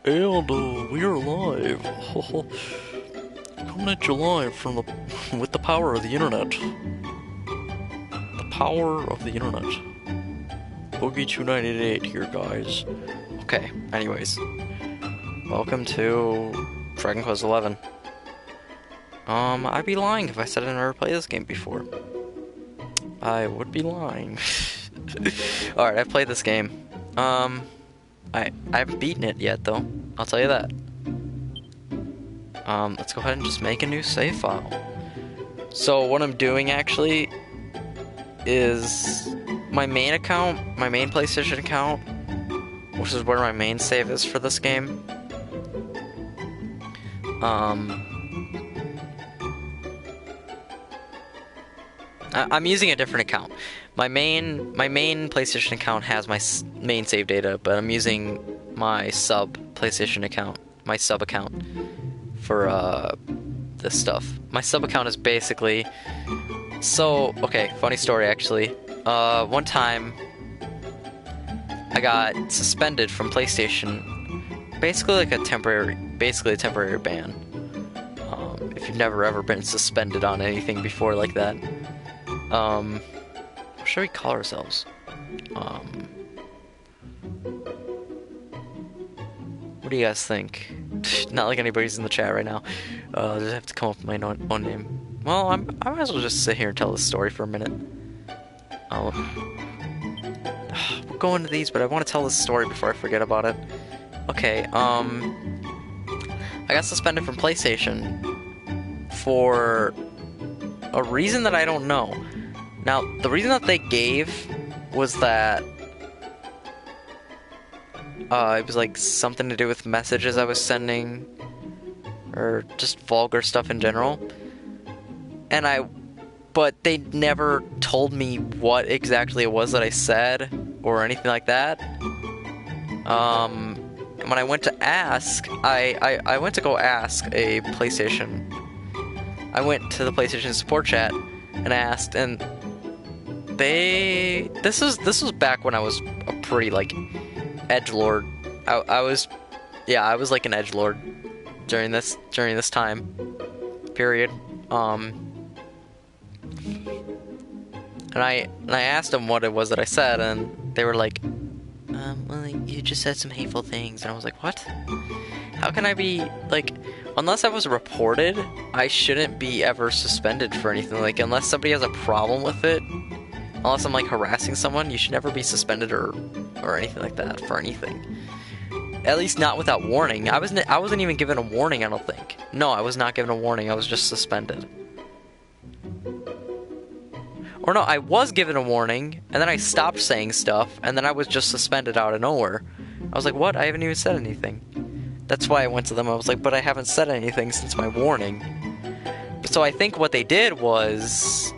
And we are live. Coming at you live from the with the power of the internet. The power of the internet. Boogie2988 here, guys. Okay, anyways. Welcome to Dragon Quest XI. I'd be lying if I said I never played this game before. I would be lying. Alright, I've played this game. I haven't beaten it yet, though. I'll tell you that. Let's go ahead and just make a new save file. So what I'm doing, actually, is my main account, my main PlayStation account, which is where my main save is for this game. I'm using a different account. My main PlayStation account has my main save data, but I'm using my sub PlayStation account, my sub account for this stuff. My sub account is basically okay, funny story actually. One time I got suspended from PlayStation, basically a temporary ban. If you've never ever been suspended on anything before like that. What should we call ourselves? What do you guys think? Not like anybody's in the chat right now. I just have to come up with my own name. Well, I might as well just sit here and tell this story for a minute. We'll go into these, but I want to tell this story before I forget about it. Okay, I got suspended from PlayStation for a reason that I don't know. Now, the reason that they gave was that it was like something to do with messages I was sending, or just vulgar stuff in general. But they never told me what exactly it was that I said or anything like that. And when I went to ask, I went to go ask a PlayStation. I went to the PlayStation support chat and asked, and this was back when I was a pretty like edgelord. I was like an edgelord during this time period. And I asked them what it was that I said, and they were like, well, you just said some hateful things. And I was like, what? How can I be like, unless I was reported, I shouldn't be ever suspended for anything. Like, unless somebody has a problem with it, unless I'm like harassing someone, you should never be suspended or anything like that for anything. At least not without warning. I wasn't even given a warning, I don't think. No, I was not given a warning. I was just suspended. Or no, I was given a warning, and then I stopped saying stuff, and then I was just suspended out of nowhere. I was like, what? I haven't even said anything. That's why I went to them. I was like, but I haven't said anything since my warning. So I think what they did was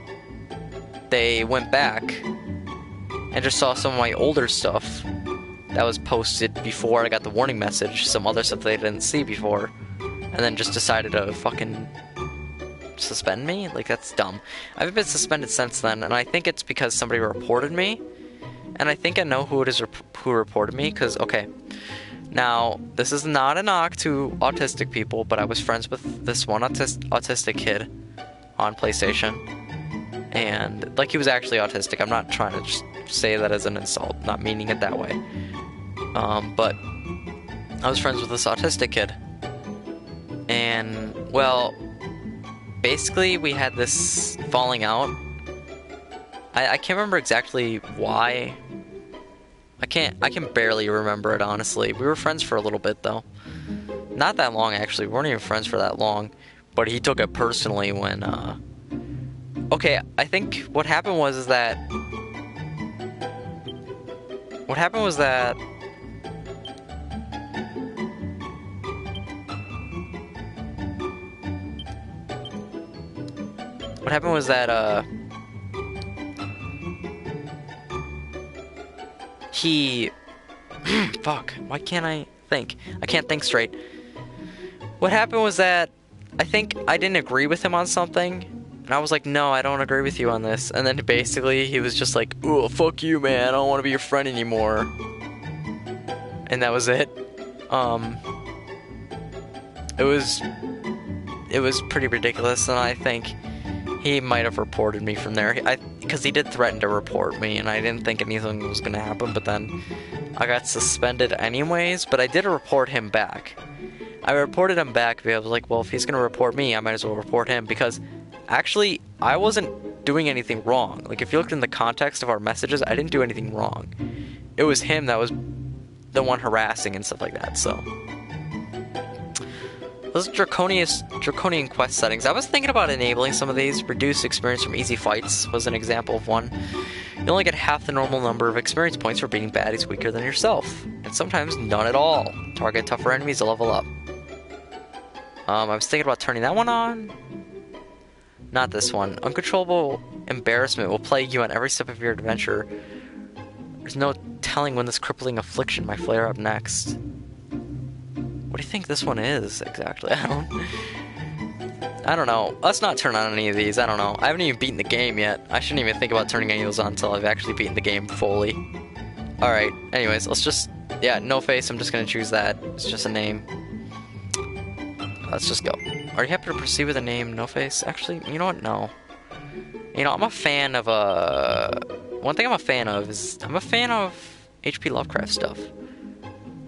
they went back and just saw some of my older stuff that was posted before I got the warning message, some other stuff they didn't see before, and then just decided to fucking suspend me? Like, that's dumb. I haven't been suspended since then, and I think it's because somebody reported me, and I think I know who it is who reported me, because, okay, now, this is not a knock to autistic people, but I was friends with this one autistic kid on PlayStation, and, like, he was actually autistic. I'm not trying to just say that as an insult, not meaning it that way, but I was friends with this autistic kid, and, well, basically, we had this falling out. I can't remember exactly why. I can barely remember it, honestly. We were friends for a little bit, though. Not that long, actually. We weren't even friends for that long. But he took it personally when, okay, I think what happened was that... What happened was that... What happened was that, he... Fuck, why can't I think? I can't think straight. What happened was that I think I didn't agree with him on something, and I was like, no, I don't agree with you on this. And then basically he was just like, oh, fuck you, man, I don't want to be your friend anymore. And that was it. it was pretty ridiculous, and I think he might have reported me from there. Because he did threaten to report me, and I didn't think anything was gonna happen. But then I got suspended anyways. But I did report him back. I reported him back because I was like, well, if he's gonna report me, I might as well report him, because actually I wasn't doing anything wrong. Like, if you looked in the context of our messages, I didn't do anything wrong. It was him that was the one harassing and stuff like that. So those draconian quest settings. I was thinking about enabling some of these. Reduced experience from easy fights was an example of one. You only get half the normal number of experience points for beating baddies weaker than yourself, and sometimes none at all. Target tougher enemies to level up. I was thinking about turning that one on. Not this one. Uncontrollable embarrassment will plague you on every step of your adventure. There's no telling when this crippling affliction might flare up next. What do you think this one is, exactly? I don't know. Let's not turn on any of these. I don't know. I haven't even beaten the game yet. I shouldn't even think about turning any of those on until I've actually beaten the game fully. Alright, anyways, let's just... Yeah, no face, I'm just gonna choose that. It's just a name. Let's just go. Are you happy to proceed with a name, no face? Actually, you know what? No. You know, I'm a fan of, one thing I'm a fan of is... I'm a fan of H.P. Lovecraft stuff.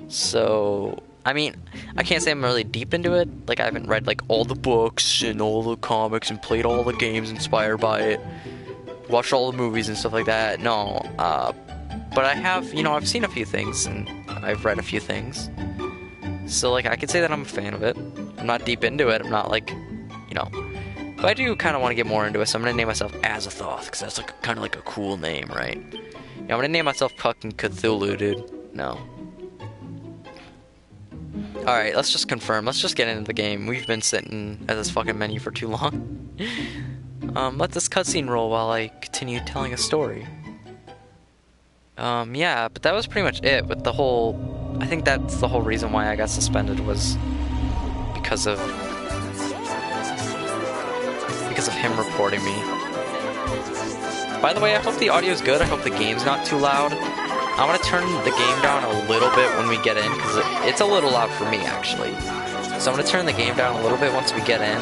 So... I mean, I can't say I'm really deep into it. Like, I haven't read, like, all the books and all the comics and played all the games inspired by it. Watched all the movies and stuff like that. No, but I have, you know, I've seen a few things and I've read a few things. So, like, I could say that I'm a fan of it. I'm not deep into it. I'm not, like, you know. But I do kind of want to get more into it, so I'm going to name myself Azathoth, because that's, like, kind of like a cool name, right? Yeah, I'm going to name myself fucking Cthulhu, dude. No. Alright, let's just confirm. Let's just get into the game. We've been sitting at this fucking menu for too long. Let this cutscene roll while I continue telling a story. Yeah, but that was pretty much it with the whole... I think that's the whole reason why I got suspended was because of him reporting me. By the way, I hope the audio's good. I hope the game's not too loud. I'm gonna turn the game down a little bit when we get in, because it's a little loud for me, actually. So I'm gonna turn the game down a little bit once we get in.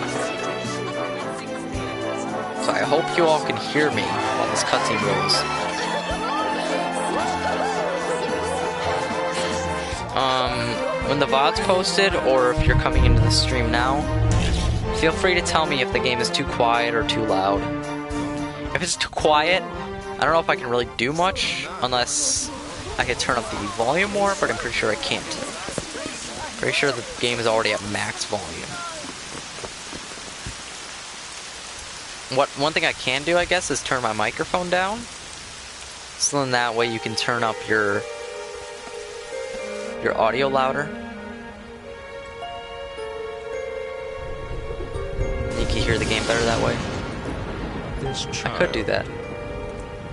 So I hope you all can hear me while this cutscene rolls. When the VOD's posted, or if you're coming into the stream now, feel free to tell me if the game is too quiet or too loud. If it's too quiet, I don't know if I can really do much, unless I could turn up the volume more, but I'm pretty sure I can't. Pretty sure the game is already at max volume. One thing I can do, I guess, is turn my microphone down. So then that way you can turn up your audio louder. You can hear the game better that way. I could do that.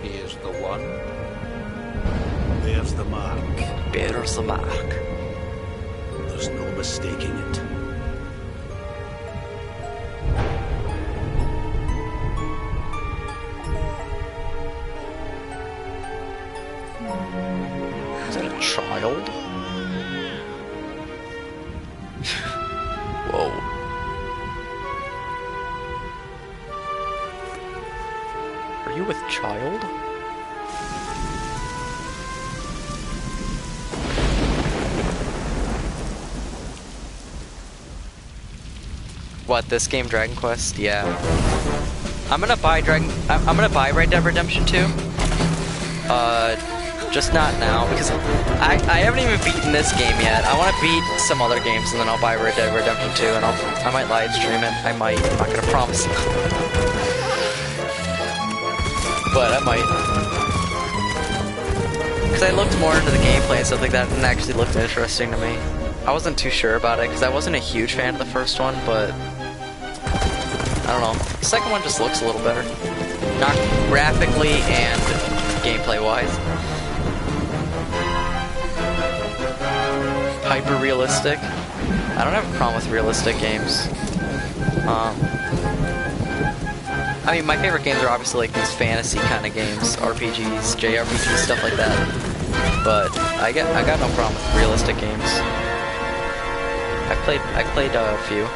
He is the one. There's the mark. Bears the mark. There's no mistaking it. Is that a child? Whoa. Are you with child? What, this game, Dragon Quest? Yeah. I'm gonna buy Red Dead Redemption 2. Just not now, because I haven't even beaten this game yet. I want to beat some other games, and then I'll buy Red Dead Redemption 2, and I might live stream it. I might. I'm not gonna promise. But I might. Because I looked more into the gameplay and stuff like that, and it actually looked interesting to me. I wasn't too sure about it, because I wasn't a huge fan of the first one, but... I don't know. The second one just looks a little better. Not graphically and gameplay-wise. Hyper-realistic. I don't have a problem with realistic games. I mean, my favorite games are obviously like these fantasy kind of games, RPGs, JRPGs, stuff like that. But I got no problem with realistic games. I played a few.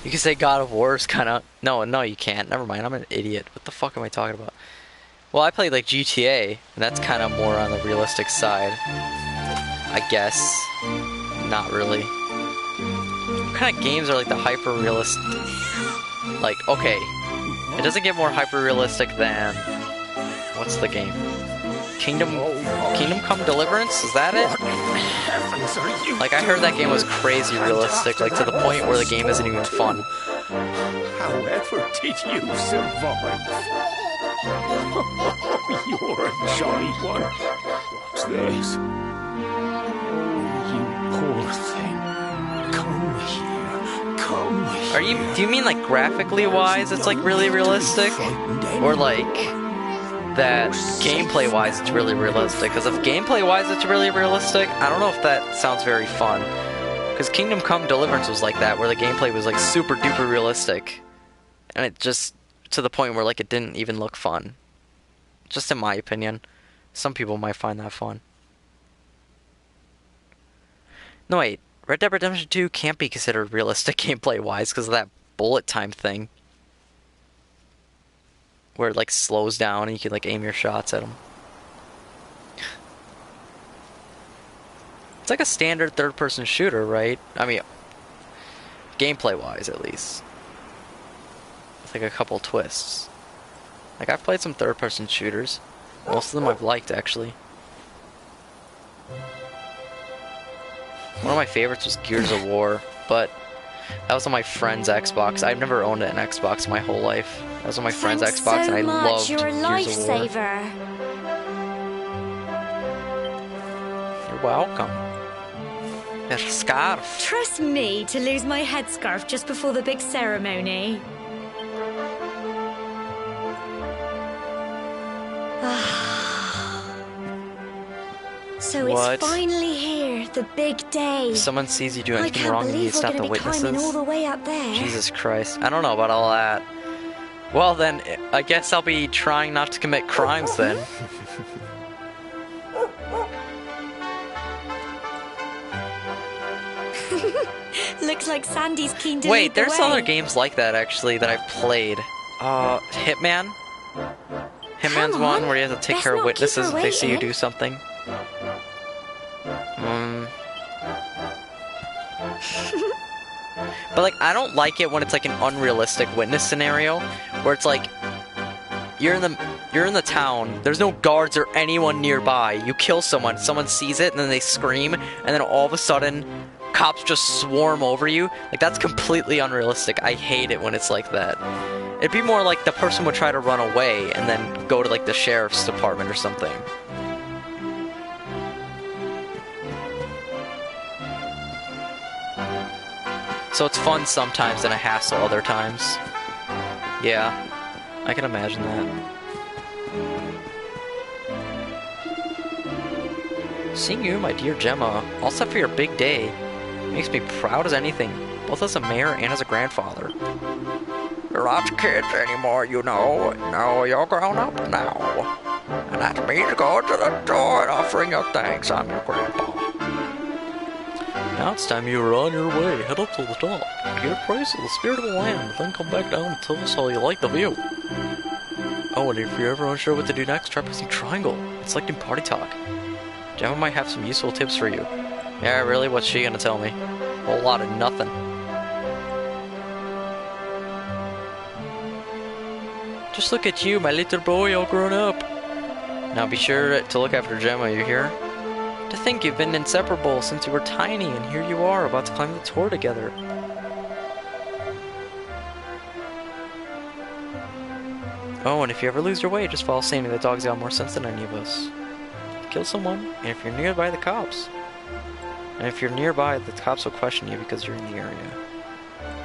You can say God of War is kind of... No, you can't. Never mind, I'm an idiot. What the fuck am I talking about? Well, I played like GTA, and that's kind of more on the realistic side. I guess. Not really. What kind of games are like the hyper-realistic... Like, okay. It doesn't get more hyper-realistic than... What's the game? Kingdom Come Deliverance? Is that it? Like, I heard that game was crazy realistic, like to the point where the game isn't even fun. However did you survive? You're a jolly one. What's this? You poor thing. Come here. Come here. Do you mean like graphically wise it's like really realistic? Or like that gameplay wise it's really realistic? Because if gameplay wise it's really realistic, I don't know if that sounds very fun. Because Kingdom Come Deliverance was like that, where the gameplay was like super duper realistic. And it just, to the point where like it didn't even look fun. Just in my opinion. Some people might find that fun. No wait, Red Dead Redemption 2 can't be considered realistic gameplay wise because of that bullet time thing. Where it like slows down and you can like aim your shots at them. It's like a standard third-person shooter, right? I mean, gameplay-wise at least. With like a couple twists. Like I've played some third-person shooters. Most of them I've liked actually. One of my favorites was Gears of War, but that was on my friend's Xbox. I've never owned an Xbox my whole life. That was on my friend's Xbox, and I loved Gears of War. You're a lifesaver. You're welcome. There's a scarf. Trust me to lose my headscarf just before the big ceremony. So What? it's finally here, the big day. If someone sees you do I anything can't wrong, you need believe to we're stop the gonna be climbing all witnesses. the way up there. Jesus Christ. I don't know about all that. Well then, I guess I'll be trying not to commit crimes then. Looks like Sandy's keen to Wait, lead the there's way. other games like that actually that I've played. Hitman? Hitman's Come one on, where you have to take let's care of not keep witnesses her if they see you waiting. do something. But like, I don't like it when it's like an unrealistic witness scenario, where it's like you're in the town, there's no guards or anyone nearby. You kill someone sees it, and then they scream, and then all of a sudden, cops just swarm over you. Like, that's completely unrealistic. I hate it when it's like that. It'd be more like the person would try to run away and then go to like the sheriff's department or something. So it's fun sometimes and a hassle other times. Yeah, I can imagine that. Seeing you, my dear Gemma, all set for your big day, makes me proud as anything, both as a mayor and as a grandfather. You're not kids anymore, you know. No, you're grown up now. And that means go to the door and offering your thanks. I'm your grandpa. Now it's time you were on your way. Head up to the top. Get a praise of the spirit of the land. Then come back down and tell us how you like the view. Oh, and if you're ever unsure what to do next, try pressing triangle. It's like in Party Talk. Gemma might have some useful tips for you. Yeah, really? What's she gonna tell me? A whole lot of nothing. Just look at you, my little boy, all grown up. Now be sure to look after Gemma, you hear? To think you've been inseparable since you were tiny, and here you are, about to climb the tour together. Oh, and if you ever lose your way, just follow Sammy. The dog's got more sense than any of us. Kill someone, and if you're nearby, the cops. And if you're nearby, the cops will question you because you're in the area.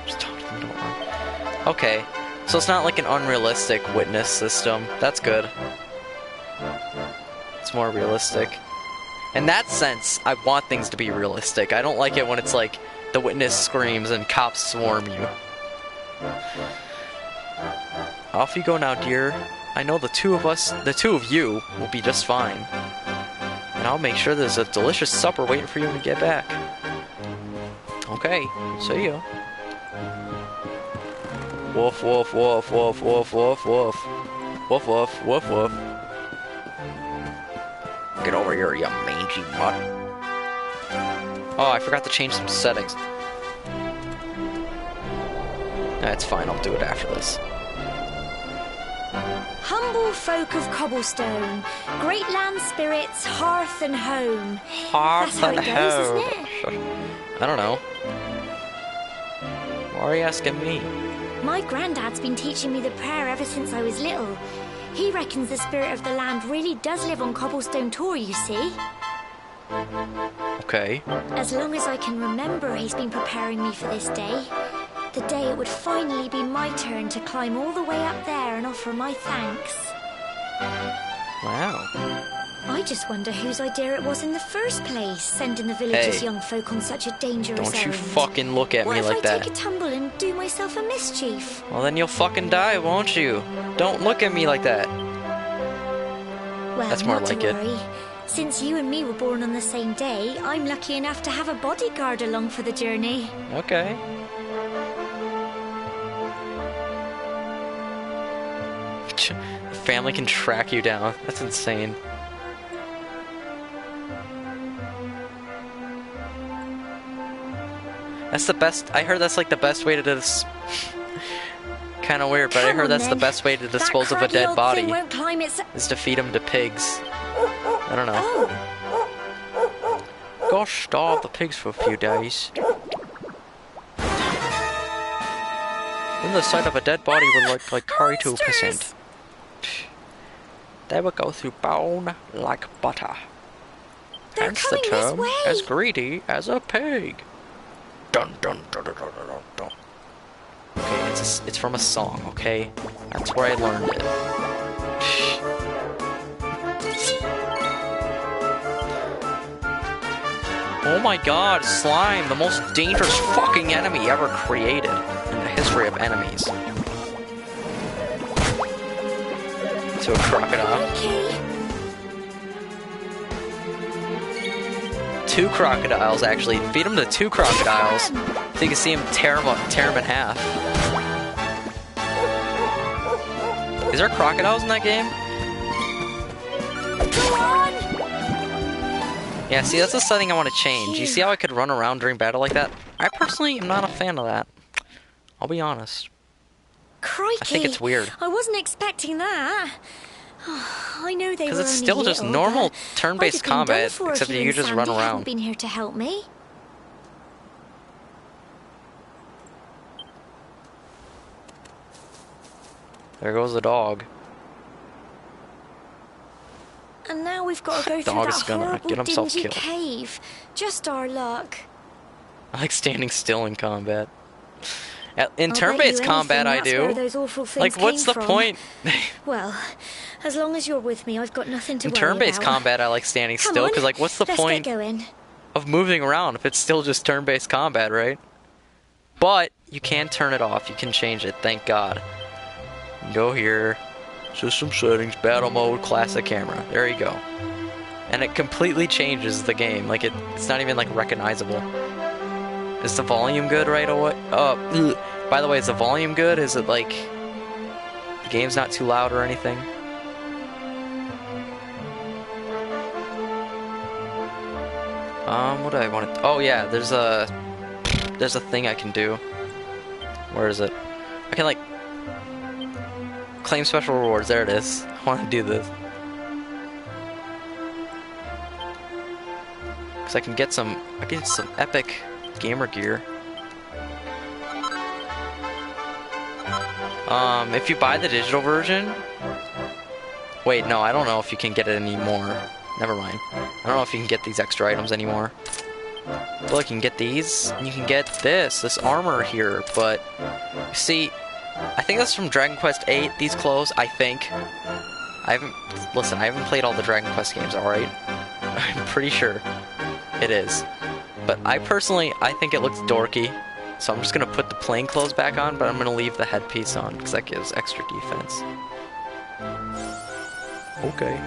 Just talk to them, don't run. Okay, so it's not like an unrealistic witness system. That's good. It's more realistic. In that sense, I want things to be realistic. I don't like it when it's like the witness screams and cops swarm you. Off you go now, dear. I know the two of you will be just fine. And I'll make sure there's a delicious supper waiting for you when you get back. Okay, see ya. Woof, woof, woof, woof, woof, woof, woof. Woof, woof, woof, woof. Get over here, you mangy mutt. Oh, I forgot to change some settings. That's fine, I'll do it after this. Humble folk of cobblestone, great land spirits, hearth and home. Hearth That's how and it goes, home. isn't it? I don't know. Why are you asking me? My granddad's been teaching me the prayer ever since I was little. He reckons the spirit of the land really does live on Cobblestone Tor, you see. Okay. As long as I can remember, he's been preparing me for this day. The day it would finally be my turn to climb all the way up there and offer my thanks. Wow. I just wonder whose idea it was in the first place, sending the village's Hey. young folk on such a dangerous Don't you errand. fucking look at What me if like I that. take a tumble and do myself a mischief? Well, then you'll fucking die, won't you? Don't look at me like that. Well, That's more not like to it. worry. Since you and me were born on the same day, I'm lucky enough to have a bodyguard along for the journey. Okay. The family can track you down. That's insane. That's the best. I heard that's like the best way to do this. Kind of weird, but I Come heard on, that's the then. best way to dispose That of a craggy dead old body. thing won't climb its... Is to feed them to pigs. I don't know. Oh, Gosh, starve the pigs for a few days. Then the sight of a dead body would look like curry to a monsters! percent. They would go through bone like butter. They're Hence the coming this term way. as greedy as a pig. Dun dun dun dun dun dun dun. Dun. Okay, it's from a song. Okay, that's where I learned it. Oh my god, slime, the most dangerous fucking enemy ever created in the history of enemies. To a crocodile. okay. Two crocodiles, actually. Feed them to two crocodiles, so you can see them tear them in half. Is there crocodiles in that game? Come on! Yeah, see, that's the setting I want to change. You see how I could run around during battle like that? I personally am not a fan of that. I'll be honest. Crikey. I think it's weird. I wasn't expecting that. I know they were Because it's only still just little, normal but turn-based I'd have been done combat, for if except that you and just Sandy run hadn't around. been here to help me. There goes the dog. And now we've got to go through Dog's that gonna horrible get himself dingy killed. cave. Just our luck. I like standing still in combat. In I'll bet turn-based you combat, I anything that's where do. those awful things Like, what's the came from. point? Well, as long as you're with me, I've got nothing to In worry turn-based about. combat, I like standing Come still, on, because, like, what's the let's point get going. of moving around if it's still just turn-based combat, right? But you can turn it off. You can change it. Thank God. Go here. System settings, battle mode, classic camera. There you go. And it completely changes the game. Like it's not even like recognizable. Is the volume good right away? By the way, is the volume good? Is it like the game's not too loud or anything? What do I want to? Oh yeah, there's a thing I can do. Where is it? I can like claim special rewards. There it is. I want to do this because I can get some epic gamer gear. If you buy the digital version. Wait, no, I don't know if you can get it anymore. Never mind. I don't know if you can get these extra items anymore. I feel like you can get these, and you can get this armor here, but you see, I think that's from Dragon Quest VIII, these clothes, I think. I haven't played all the Dragon Quest games, alright? I'm pretty sure it is. But I think it looks dorky, so I'm just gonna put the plain clothes back on, but I'm gonna leave the headpiece on, because that gives extra defense. Okay.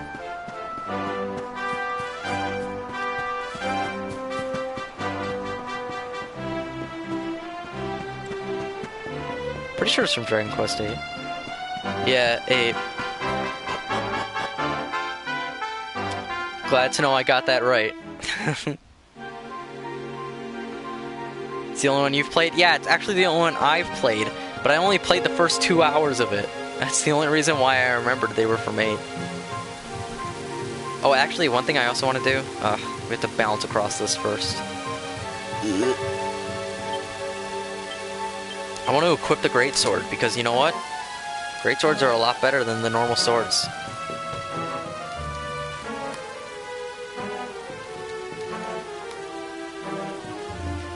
Pretty sure it's from Dragon Quest 8. Yeah, 8. Glad to know I got that right. It's the only one you've played? Yeah, it's actually the only one I've played, but I only played the first 2 hours of it. That's the only reason why I remembered they were from 8. Oh, actually, one thing I also want to do, we have to bounce across this first. I want to equip the greatsword, because you know what? Greatswords are a lot better than the normal swords.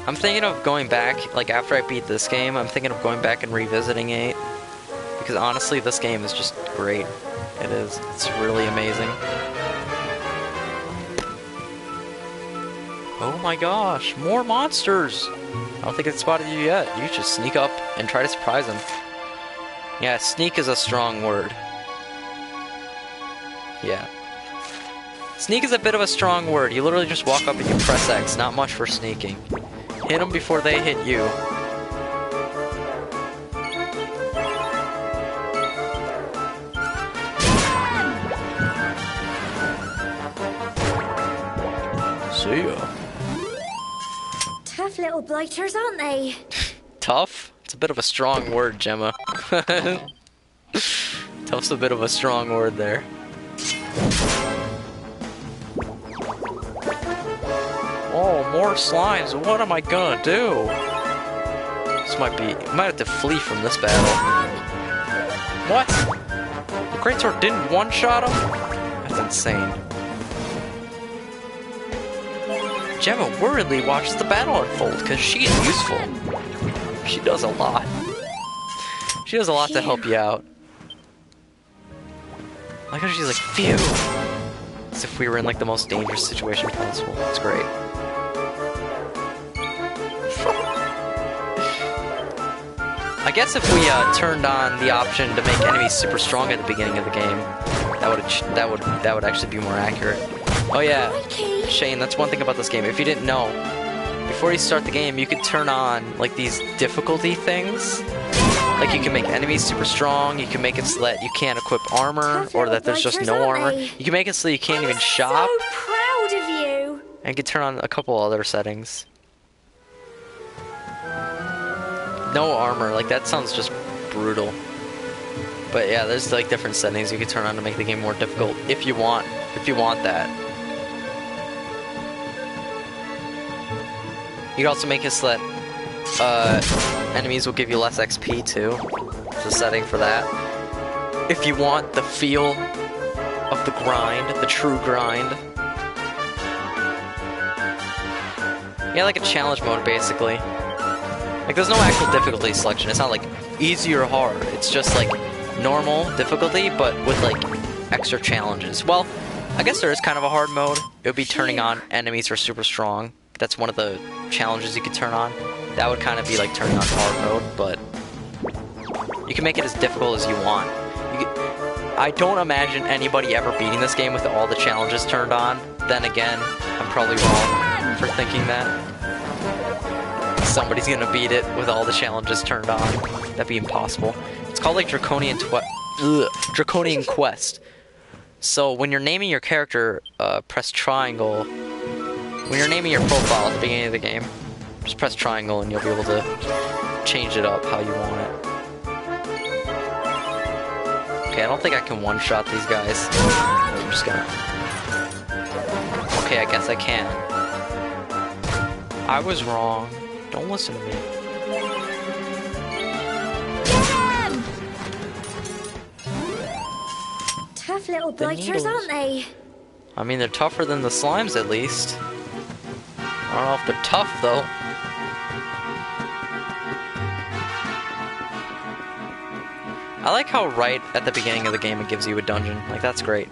I'm thinking of going back, like after I beat this game, I'm thinking of going back and revisiting 8. Because honestly, this game is just great. It is. It's really amazing. Oh my gosh, more monsters! I don't think it's spotted you yet. You should sneak up and try to surprise them. Yeah, sneak is a strong word. Yeah. Sneak is a bit of a strong word. You literally just walk up and you press X. Not much for sneaking. Hit them before they hit you. See ya. Tough little blighters, aren't they? Tough? It's a bit of a strong word, Gemma. Tough's a bit of a strong word there. Oh, more slimes. What am I gonna do? This might have to flee from this battle. What? The greatsword didn't one-shot him? That's insane. Gemma worriedly watches the battle unfold because she is useful. She does a lot. She does a lot to help you out. I like how she's like, phew. As if we were in like the most dangerous situation possible. It's great. I guess if we turned on the option to make enemies super strong at the beginning of the game, that would actually be more accurate. Oh yeah, Shane, that's one thing about this game. If you didn't know, before you start the game, you could turn on like these difficulty things. Like you can make enemies super strong. You can make it so that you can't equip armor, or that there's just no armor. You can make it so you can't even shop. So proud of you. And you can turn on a couple other settings. No armor, like that sounds just brutal. But yeah, there's like different settings you can turn on to make the game more difficult if you want that. You can also make it so that enemies will give you less XP too. There's a setting for that. If you want the feel of the grind, the true grind. Yeah, like a challenge mode basically. Like there's no actual difficulty selection. It's not like easy or hard. It's just like normal difficulty, but with like extra challenges. Well, I guess there is kind of a hard mode. It would be turning on enemies who are super strong. That's one of the challenges you could turn on. That would kind of be like turning on hard mode, but you can make it as difficult as you want. I don't imagine anybody ever beating this game with all the challenges turned on. Then again, I'm probably wrong for thinking that. Somebody's gonna beat it with all the challenges turned on. That'd be impossible. It's called like Draconian Quest. So when you're naming your character, press triangle. When you're naming your profile at the beginning of the game, just press triangle and you'll be able to change it up how you want it. Okay, I don't think I can one-shot these guys. I'm just gonna... Okay, I guess I can. I was wrong. Don't listen to me. Tough little blighters, aren't they? I mean, they're tougher than the slimes, at least. I don't know if they're tough, though. I like how right at the beginning of the game it gives you a dungeon. Like, that's great.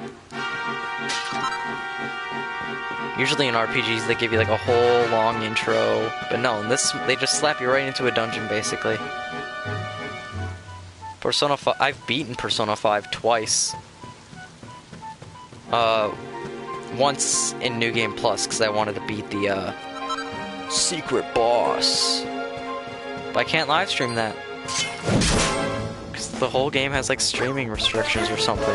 Usually in RPGs they give you like a whole long intro, but no, in this they just slap you right into a dungeon basically. Persona 5, I've beaten Persona 5 twice. Once in New Game Plus because I wanted to beat the secret boss. But I can't live stream that. Because the whole game has like streaming restrictions or something.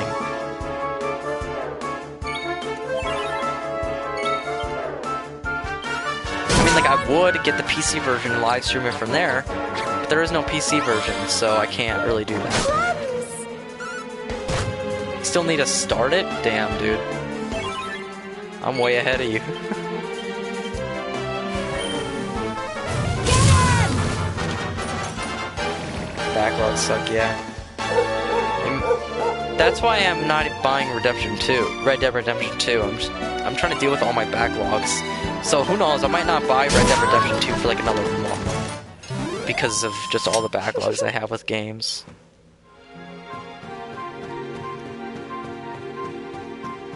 I mean, like, I would get the PC version and live stream it from there, but there is no PC version, so I can't really do that. Still need to start it? Damn, dude. I'm way ahead of you. Backlogs suck, yeah. And that's why I'm not buying Redemption 2, Red Dead Redemption 2. I'm trying to deal with all my backlogs. So who knows, I might not buy Red Dead Redemption 2 for like another month. Because of just all the backlogs I have with games.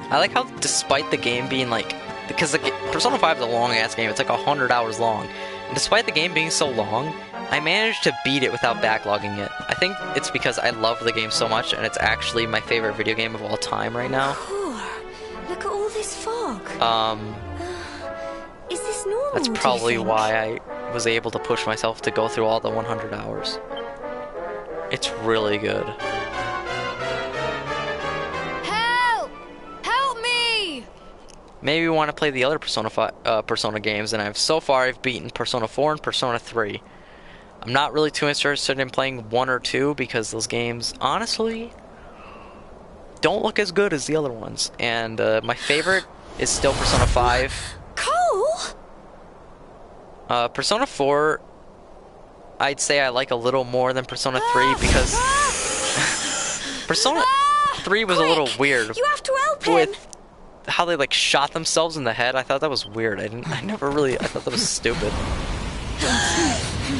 I like how despite the game being like, because Persona 5 is a long ass game, it's like 100 hours long. And despite the game being so long, I managed to beat it without backlogging it. I think it's because I love the game so much and it's actually my favorite video game of all time right now. Look at all this fog. Is this normal? That's probably why I was able to push myself to go through all the 100 hours. It's really good. Maybe we want to play the other Persona games, and so far I've beaten Persona 4 and Persona 3. I'm not really too interested in playing 1 or 2 because those games, honestly, don't look as good as the other ones. And my favorite is still Persona 5. Cole? Persona 4, I'd say I like a little more than Persona 3 because Persona 3 was a little weird. You have to help him. How they like shot themselves in the head. I thought that was weird. I thought that was stupid.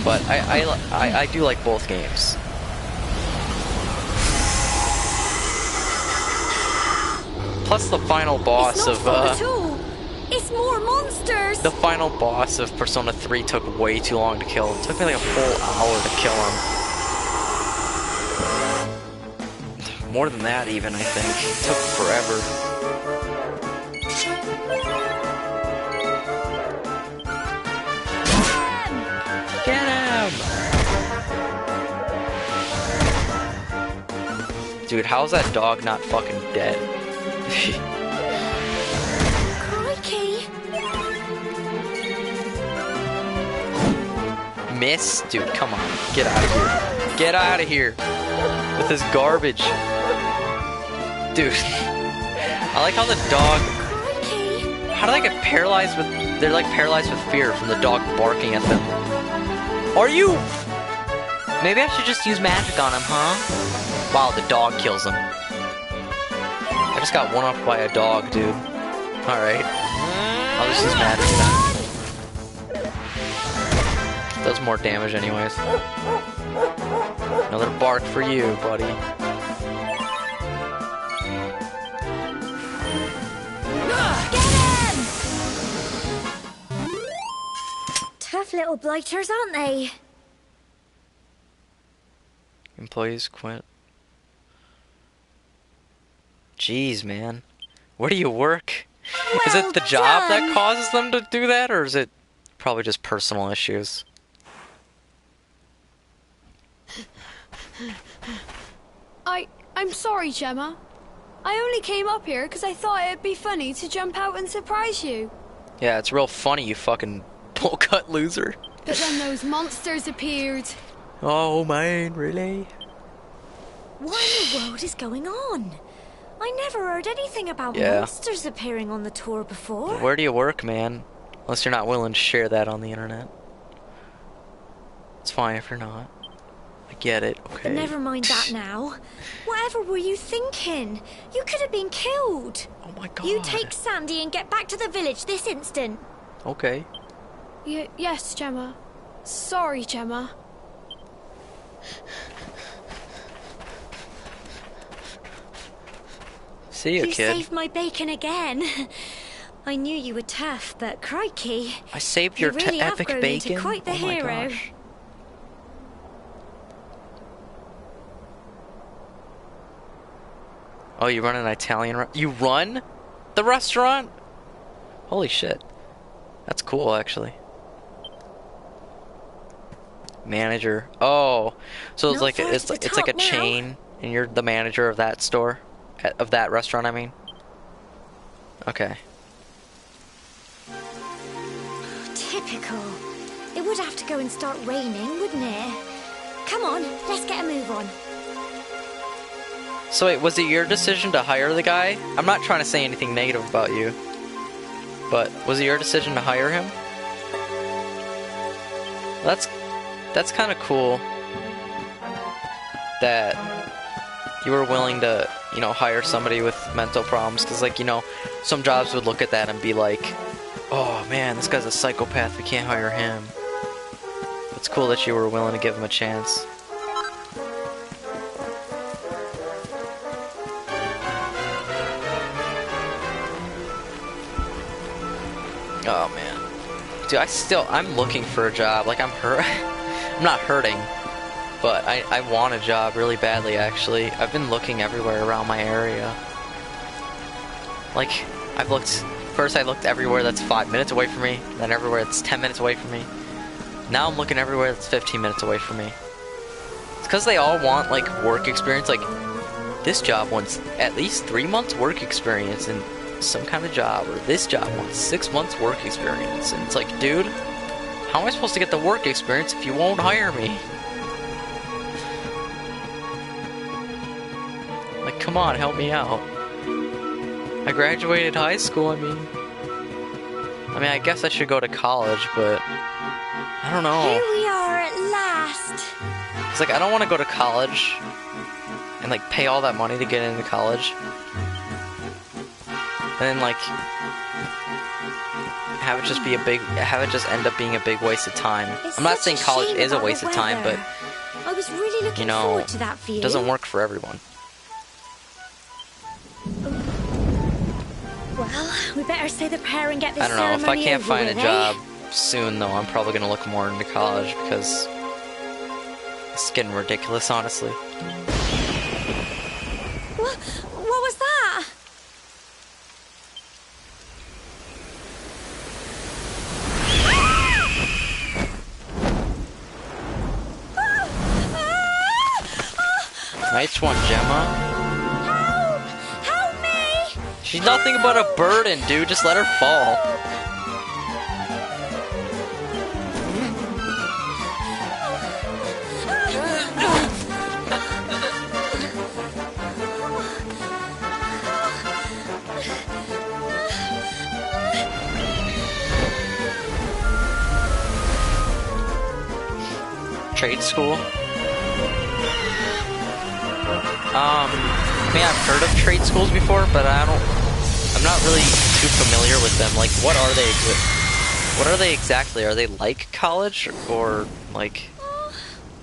But I do like both games. Plus the final boss it's not fun at all. It's more monsters. The final boss of Persona 3 took way too long to kill. It took me like a full hour to kill him. More than that even, I think. It took forever. Get him! Dude, how's that dog not fucking dead? Crikey! Miss? Dude, come on. Get out of here. Get out of here. With this garbage. Dude. I like how the dog... Crikey! How do they get paralyzed with... They're like paralyzed with fear from the dog barking at them. Are you... Maybe I should just use magic on him, huh? Wow, the dog kills him. I just got one-upped by a dog, dude. Alright. I'll just use magic then. Does more damage anyways. Another bark for you, buddy. Tough little blighters, aren't they? Employees quit. Jeez, man. Where do you work? Is it the job that causes them to do that, or is it probably just personal issues? I'm sorry, Gemma. I only came up here because I thought it'd be funny to jump out and surprise you. Yeah, it's real funny, you fucking bowl-cut loser. But then those monsters appeared. Oh man, really? What in the world is going on? I never heard anything about Yeah. monsters appearing on the tour before. Where do you work, man? Unless you're not willing to share that on the internet. It's fine if you're not. I get it, okay. But never mind that now. Whatever were you thinking? You could have been killed. Oh my god. You take Sandy and get back to the village this instant. Okay. Yes, Gemma. Sorry, Gemma. See you, You kid. saved my bacon again. I knew you were tough, but crikey. I saved You your really have epic grown bacon. into quite the oh my hero. gosh. Oh, you run an Italian You run the restaurant? Holy shit. That's cool, actually. Manager. Oh, so it's Not like far it's to the like it's like a top now. chain, and you're the manager of that store, of that restaurant. I mean. Okay. Typical. It would have to go and start raining, wouldn't it? Come on, let's get a move on. So wait, was it your decision to hire the guy? I'm not trying to say anything negative about you, but was it your decision to hire him? That's kind of cool that you were willing to, you know, hire somebody with mental problems, because, like, you know, some jobs would look at that and be like, oh man, this guy's a psychopath, we can't hire him. It's cool that you were willing to give him a chance. Oh man. Dude, I'm looking for a job. Like, I'm I'm not hurting, but I want a job really badly, actually. I've been looking everywhere around my area. Like, first I looked everywhere that's 5 minutes away from me, then everywhere that's 10 minutes away from me. Now I'm looking everywhere that's 15 minutes away from me. It's because they all want, like, work experience. Like, this job wants at least 3 months work experience in some kind of job, or this job wants 6 months work experience. And it's like, dude, how am I supposed to get the work experience if you won't hire me? Like, come on, help me out. I graduated high school, I mean, I guess I should go to college, but I don't know. Here we are at last. It's like, I don't want to go to college and, like, pay all that money to get into college. And then, like, have it just end up being a big waste of time. It's I'm not such saying college shame is a about waste the of time, but, weather. I was really looking you know, forward to that for you. it doesn't work for everyone. Well, we better say the prayer and get this I don't know, if I ceremony can't over find a with, job soon, though, I'm probably gonna look more into college, because it's getting ridiculous, honestly. What was that? Nice one, Gemma. Help! Help me! She's nothing but a burden, dude. Just let her fall. Trade school? I mean, I've heard of trade schools before, but I'm not really too familiar with them. Like, what are they exactly? Are they like college, or, like,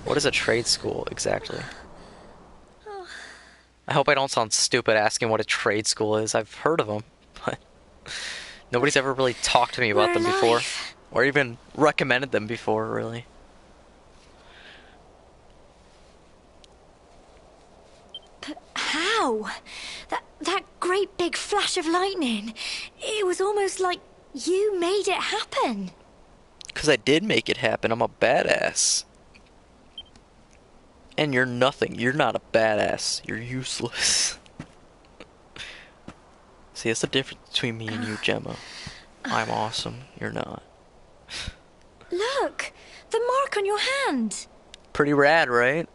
what is a trade school exactly? I hope I don't sound stupid asking what a trade school is. I've heard of them, but nobody's ever really talked to me about We're them before, alive. or even recommended them before, really. How? That great big flash of lightning. It was almost like you made it happen. Because I did make it happen. I'm a badass. And you're nothing. You're not a badass. You're useless. See, that's the difference between me and you, Gemma. I'm awesome. You're not. Look, the mark on your hand. Pretty rad, right?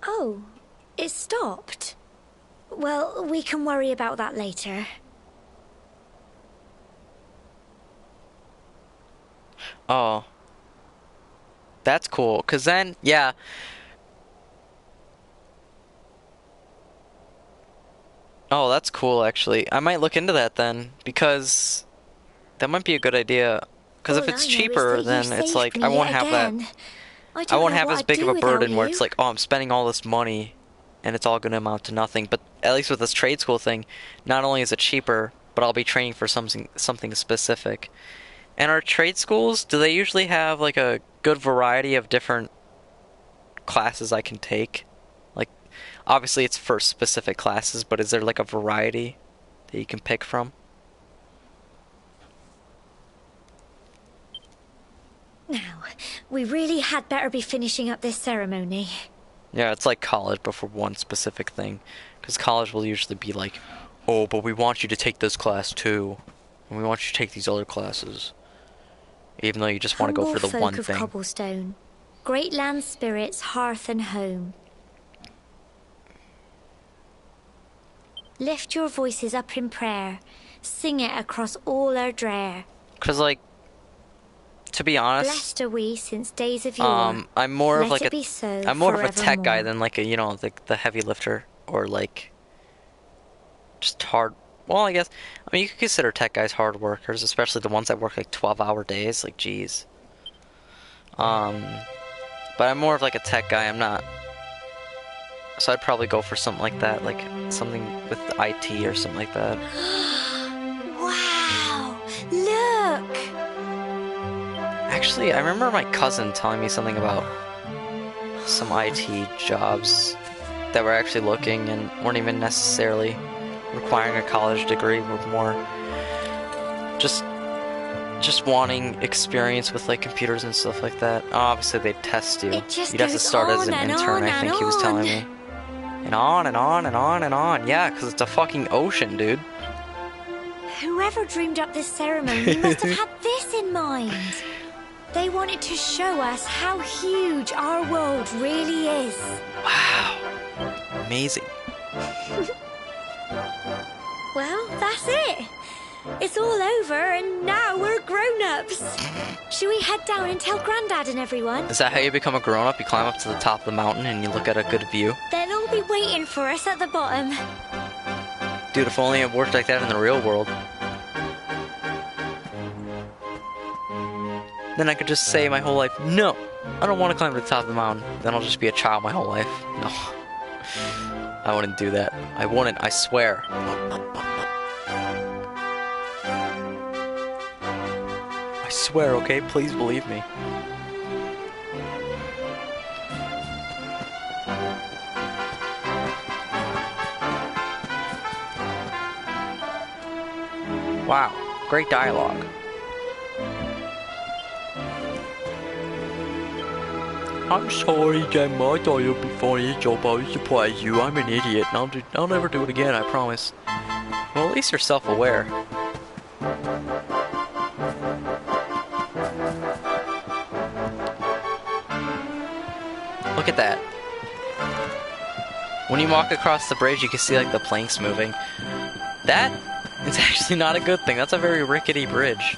Oh, it stopped. Well, we can worry about that later. Oh. That's cool. Because then, yeah. Oh, that's cool, actually. I might look into that then. Because that might be a good idea. Because if All it's I know is cheaper, that you then it's saved like, me I won't yet have that. again. I I don't won't know have what as I'd big do of a without burden where you. it's like, oh, I'm spending all this money and it's all going to amount to nothing. But at least with this trade school thing, not only is it cheaper, but I'll be training for something specific. And our trade schools, do they usually have like a good variety of different classes I can take? Like, obviously it's for specific classes, but is there like a variety that you can pick from? we really had better be finishing up this ceremony. Yeah, it's like college, but for one specific thing. Because college will usually be like, oh, but we want you to take this class too. And we want you to take these other classes. Even though you just want to go for the one folk of thing. Cobblestone, great land spirits, hearth and home. Lift your voices up in prayer. Sing it across all our drear. Because, like, to be honest, Blessed are we since days of yore. I'm more of Let like it be so I'm more of a tech guy forevermore. than like a, you know, the heavy lifter or like just hard. Well, I guess I mean you could consider tech guys hard workers, especially the ones that work like 12-hour days. Like, geez. But I'm more of like a tech guy. I'm not. So I'd probably go for something like that, like something with IT or something like that. Wow! Look! Actually, I remember my cousin telling me something about some IT jobs that were actually looking and weren't even necessarily requiring a college degree, were more just wanting experience with like computers and stuff like that. Obviously, they test you. It just You'd have to goes start as an on and intern, on I think and he was telling on. me. And on and on and on and on. Yeah, because it's a fucking ocean, dude. Whoever dreamed up this ceremony must have had this in mind. They wanted to show us how huge our world really is. Wow. Amazing. Well, that's it. It's all over and now we're grown-ups. Should we head down and tell Grandad and everyone? Is that how you become a grown-up? You climb up to the top of the mountain and you look at a good view? They'll all be waiting for us at the bottom. Dude, if only it worked like that in the real world. Then I could just say my whole life, no, I don't want to climb to the top of the mountain. Then I'll just be a child my whole life. No. I wouldn't do that. I wouldn't, I swear. I swear, okay? Please believe me. Wow, great dialogue. I'm sorry, Gemma. I thought you'd be funny, Joe, but I used to play you. I'm an idiot, and I'll never do it again, I promise. Well, at least you're self-aware. Look at that. When you walk across the bridge, you can see, like, the planks moving. That is actually not a good thing. That's a very rickety bridge.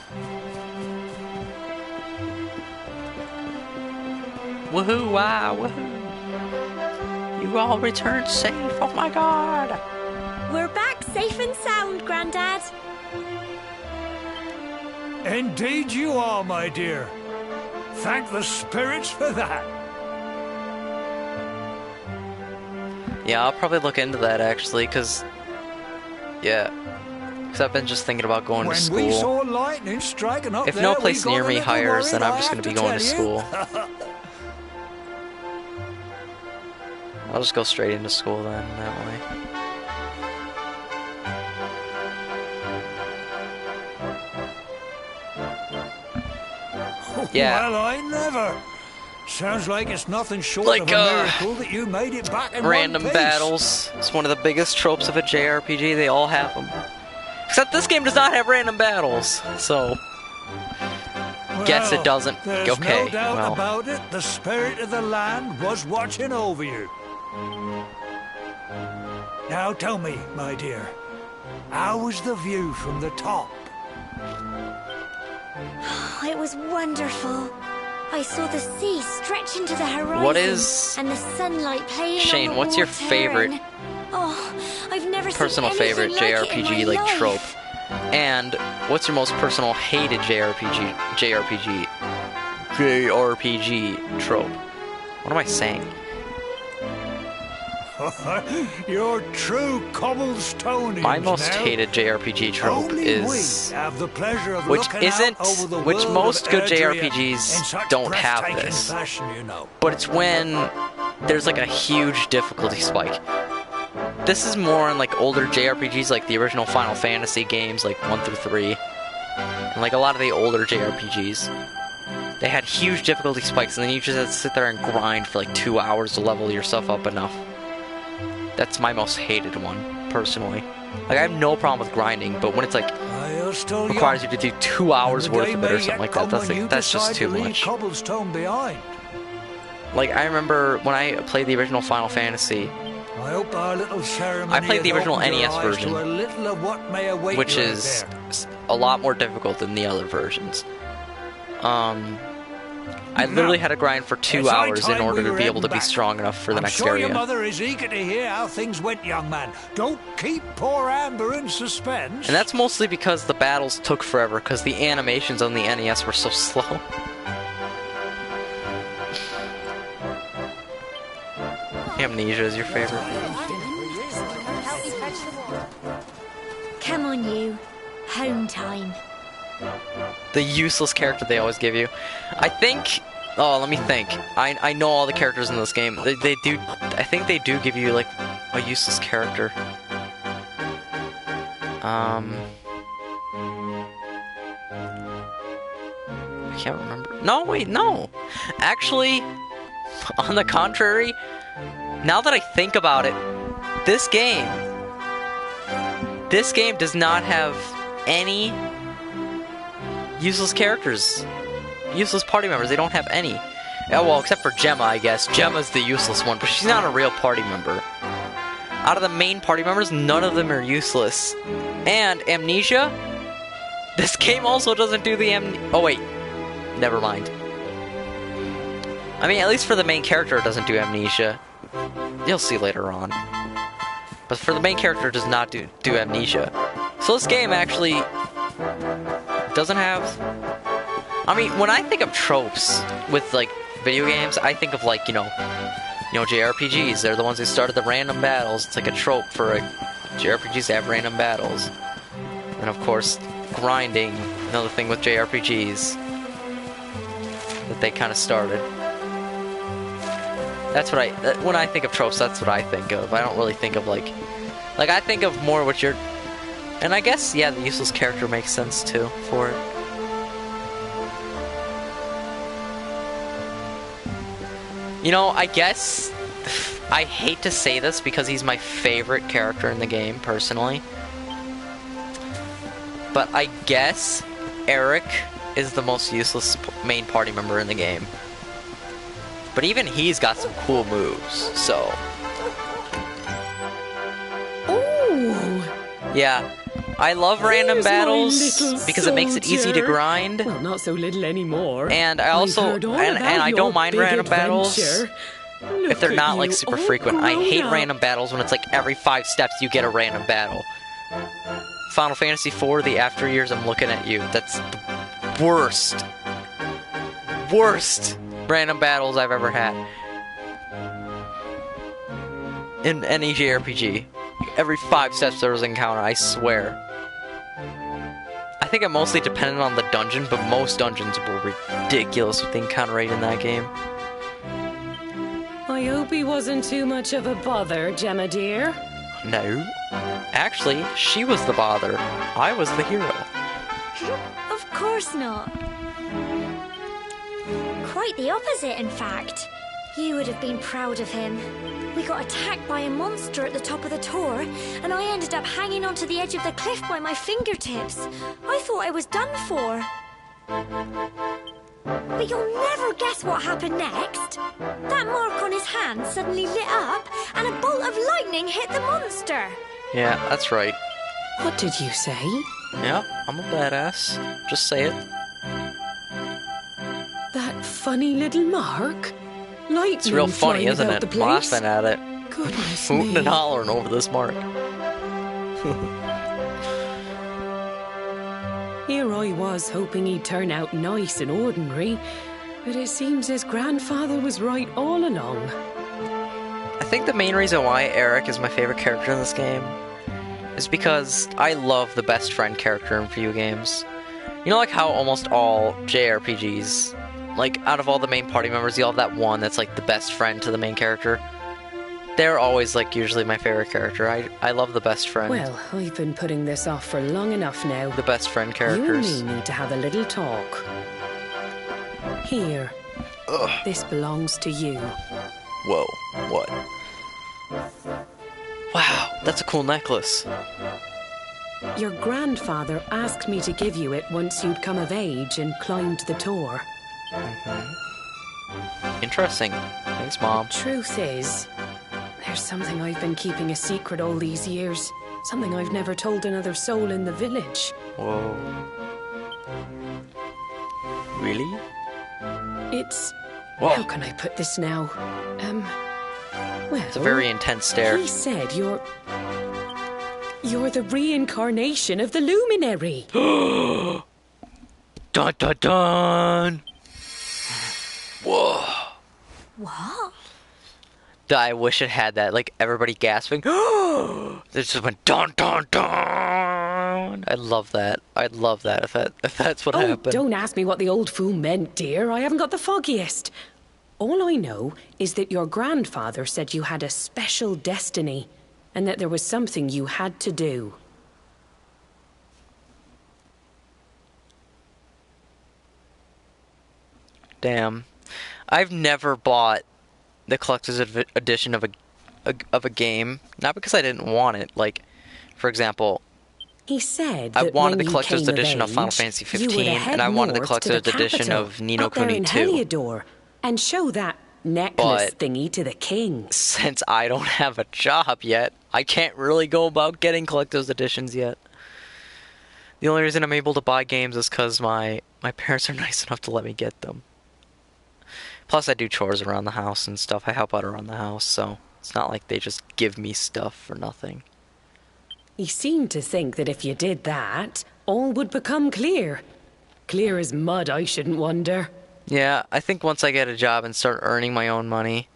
Woohoo, wow, woohoo. You all returned safe, oh my god. We're back safe and sound, Grandad. Indeed you are, my dear. Thank the spirits for that. Yeah, I'll probably look into that actually, because, yeah. Because I've been just thinking about going to When we saw school. lightning striking up If there, no we place got near a me little hires, then worried, I'm I just have going to be going to tell you. school. I'll just go straight into school then, that way. Yeah. Well, I never. Sounds like it's nothing short Like, of a miracle that you made it back in Random one piece. battles. It's one of the biggest tropes of a JRPG. They all have them. Except this game does not have random battles, so... Guess it doesn't. There's Okay, no doubt well. about it. The spirit of the land was watching over you. Now tell me, my dear, how was the view from the top? It was wonderful. I saw the sea stretch into the horizon. What is- and the sunlight playing Shane, on the what's your water favorite and- Oh, I've never personal seen favorite anything like it in JRPG my like life. trope? And what's your most personal hated JRPG trope? What am I saying? You're true Cobblestonians. My most now. hated JRPG trope Only is, we have the pleasure of which looking isn't, out over the which world most of good Erdrea JRPGs in such don't have breathtaking this. fashion, you know. But it's when there's like a huge difficulty spike. This is more in like older JRPGs, like the original Final Fantasy games, like 1 through 3, and like a lot of the older JRPGs. They had huge difficulty spikes, and then you just had to sit there and grind for like 2 hours to level yourself up enough. That's my most hated one, personally. Like, I have no problem with grinding, but when it's like You're still requires you young. to do 2 hours And the worth day of it or may something yet like that, come when you that's just decide too to leave much. Cobblestone behind. Like, I remember when I played the original Final Fantasy, I hope our little ceremony I played the has original opened your NES eyes version, to a little of what may await which you out is there. a lot more difficult than the other versions. I literally had to grind for 2 It's high hours in time order we to were be able to heading be back. strong enough for the I'm next sure area. your mother is eager to hear how things went, young man. Don't keep poor Amber in suspense. And that's mostly because the battles took forever, because the animations on the NES were so slow. Amnesia is your favorite. Come on, you. Home time. The useless character they always give you. I think... Oh, let me think. I know all the characters in this game. They do... I think they do give you, like, a useless character. I can't remember. No, wait, no! Actually, on the contrary, now that I think about it, this game does not have any useless characters. Useless party members. They don't have any. Oh, well, except for Gemma, I guess. Gemma's the useless one, but she's not a real party member. Out of the main party members, none of them are useless. And Amnesia, this game also doesn't do the Oh, wait. Never mind. I mean, at least for the main character, it doesn't do Amnesia. You'll see later on. But for the main character, it does not do Amnesia. So this game actually doesn't have... I mean, when I think of tropes with, like, video games, I think of, like, you know, JRPGs. They're the ones who started the random battles. It's like a trope for JRPGs to have random battles. And, of course, grinding, another thing with JRPGs that they kind of started. That's what when I think of tropes, that's what I think of. I don't really think of, like, I think of more what you're... And I guess, yeah, the useless character makes sense, too, for it. You know, I guess I hate to say this because he's my favorite character in the game, personally. But I guess Eric is the most useless main party member in the game. But even he's got some cool moves, so... Ooh! Yeah, I love random Where's my battles little because it makes it easy to soldier? grind. Well, not so little anymore. And I also... I've heard all And about I your don't mind big random battles adventure. if Look they're at not, like, you, super all frequent. I hate grown up. random battles when it's like every 5 steps you get a random battle. Final Fantasy IV, the After Years, I'm looking at you. That's the worst random battles I've ever had. In any JRPG. Every 5 steps there was an encounter, I swear. I think it mostly depended on the dungeon, but most dungeons were ridiculous with the encounter rate in that game. I hope he wasn't too much of a bother, Gemma dear. No. Actually, she was the bother. I was the hero. Of course not. Quite the opposite, in fact. You would have been proud of him. We got attacked by a monster at the top of the tower, and I ended up hanging onto the edge of the cliff by my fingertips. I thought I was done for. But you'll never guess what happened next. That mark on his hand suddenly lit up, and a bolt of lightning hit the monster. Yeah, that's right. What did you say? Yeah, I'm a badass. Just say it. That funny little mark? Lightning It's real funny, flying isn't about it? the place? Laughing at it. Goodness Hooting me. and hollering over this mark. Here I was hoping he'd turn out nice and ordinary, but it seems his grandfather was right all along. I think the main reason why Eric is my favorite character in this game is because I love the best friend character in video games. You know, like how almost all JRPGs, like out of all the main party members, you have that one that's like the best friend to the main character. They're always like usually my favorite character. I love the best friend. Well, I've been putting this off for long enough now. The best friend You and characters. me need to have a little talk. Here. This belongs to you. Whoa, what? Wow, that's a cool necklace. Your grandfather asked me to give you it once you'd come of age and climbed the Tor. Interesting. Thanks, Mom. Truth is, there's something I've been keeping a secret all these years. Something I've never told another soul in the village. Whoa. Really? It's... Whoa. How can I put this now? Well... It's a very intense stare. He said you're the reincarnation of the Luminary. Dun dun dun! Whoa. What? I wish it had that, like everybody gasping. This just went dun dun dun. I love that. I'd love that if that's what happened. Don't ask me what the old fool meant, dear. I haven't got the foggiest. All I know is that your grandfather said you had a special destiny, and that there was something you had to do. Damn. I've never bought the collector's edition of a game, not because I didn't want it. Like, for example, He said I that wanted when the you collector's came edition of Final age, Fantasy you were to 15, head and I wanted the north to collector's edition capital, of Ni no up there Kuni in 2. Heliodor, and show that necklace But- thingy to the king. Since I don't have a job yet, I can't really go about getting collector's editions yet. The only reason I'm able to buy games is because my parents are nice enough to let me get them. Plus, I do chores around the house and stuff. I help out around the house, so it's not like they just give me stuff for nothing. He seemed to think that if you did that, all would become clear. Clear as mud, I shouldn't wonder. Yeah, I think once I get a job and start earning my own money,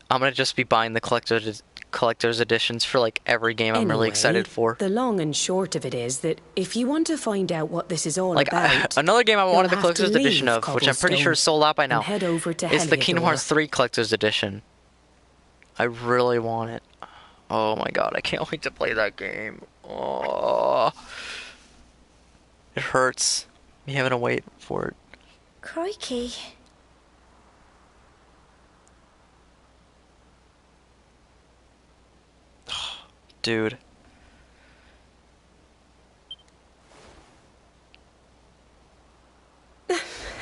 I'm gonna just be buying the collector's editions for like every game I'm really Anyway, excited for. The long and short of it is that if you want to find out what this is all Like about, another game I wanted the you'll have to collector's edition leave of, which I'm pretty sure is Cobblestone sold out by now. and head over to It's the Kingdom Heliodor. Hearts 3 collector's edition. I really want it. Oh my god, I can't wait to play that game. Oh, it hurts me having to wait for it. Crikey. Dude.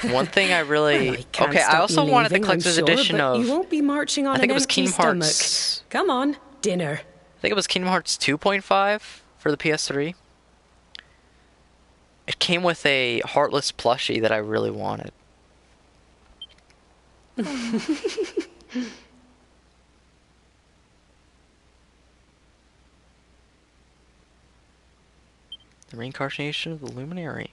One thing I really... Well, I can't okay, I stop also you wanted the leaving, I'm collector's sure, edition but of... You won't be marching on I think an it was empty Kingdom stomach. Hearts... Come on, dinner. I think it was Kingdom Hearts 2.5 for the PS3. It came with a Heartless plushie that I really wanted. The reincarnation of the Luminary.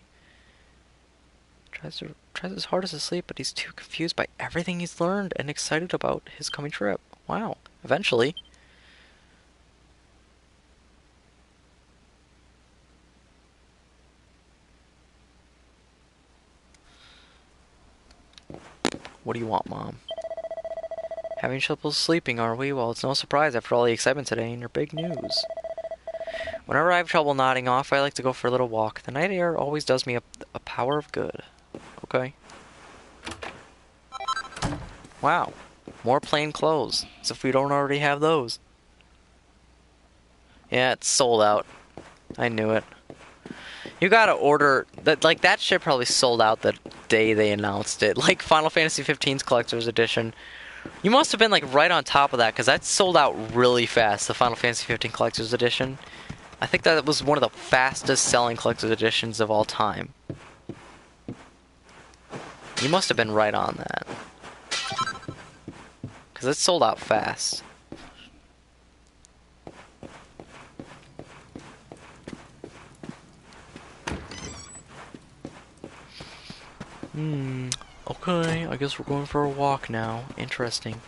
Tries his hardest to sleep, but he's too confused by everything he's learned and excited about his coming trip. Wow. Eventually. What do you want, Mom? Having trouble sleeping, are we? Well, it's no surprise after all the excitement today and your big news. Whenever I have trouble nodding off, I like to go for a little walk. The night air always does me a power of good. Okay. Wow. More plain clothes. As if we don't already have those. Yeah, it's sold out. I knew it. You gotta order... that shit probably sold out the day they announced it. Like Final Fantasy 15's Collector's Edition. You must have been like right on top of that, because that sold out really fast, the Final Fantasy 15 Collector's Edition. I think that was one of the fastest selling Collector's Editions of all time. You must have been right on that. Because it sold out fast. Okay, I guess we're going for a walk now. Interesting.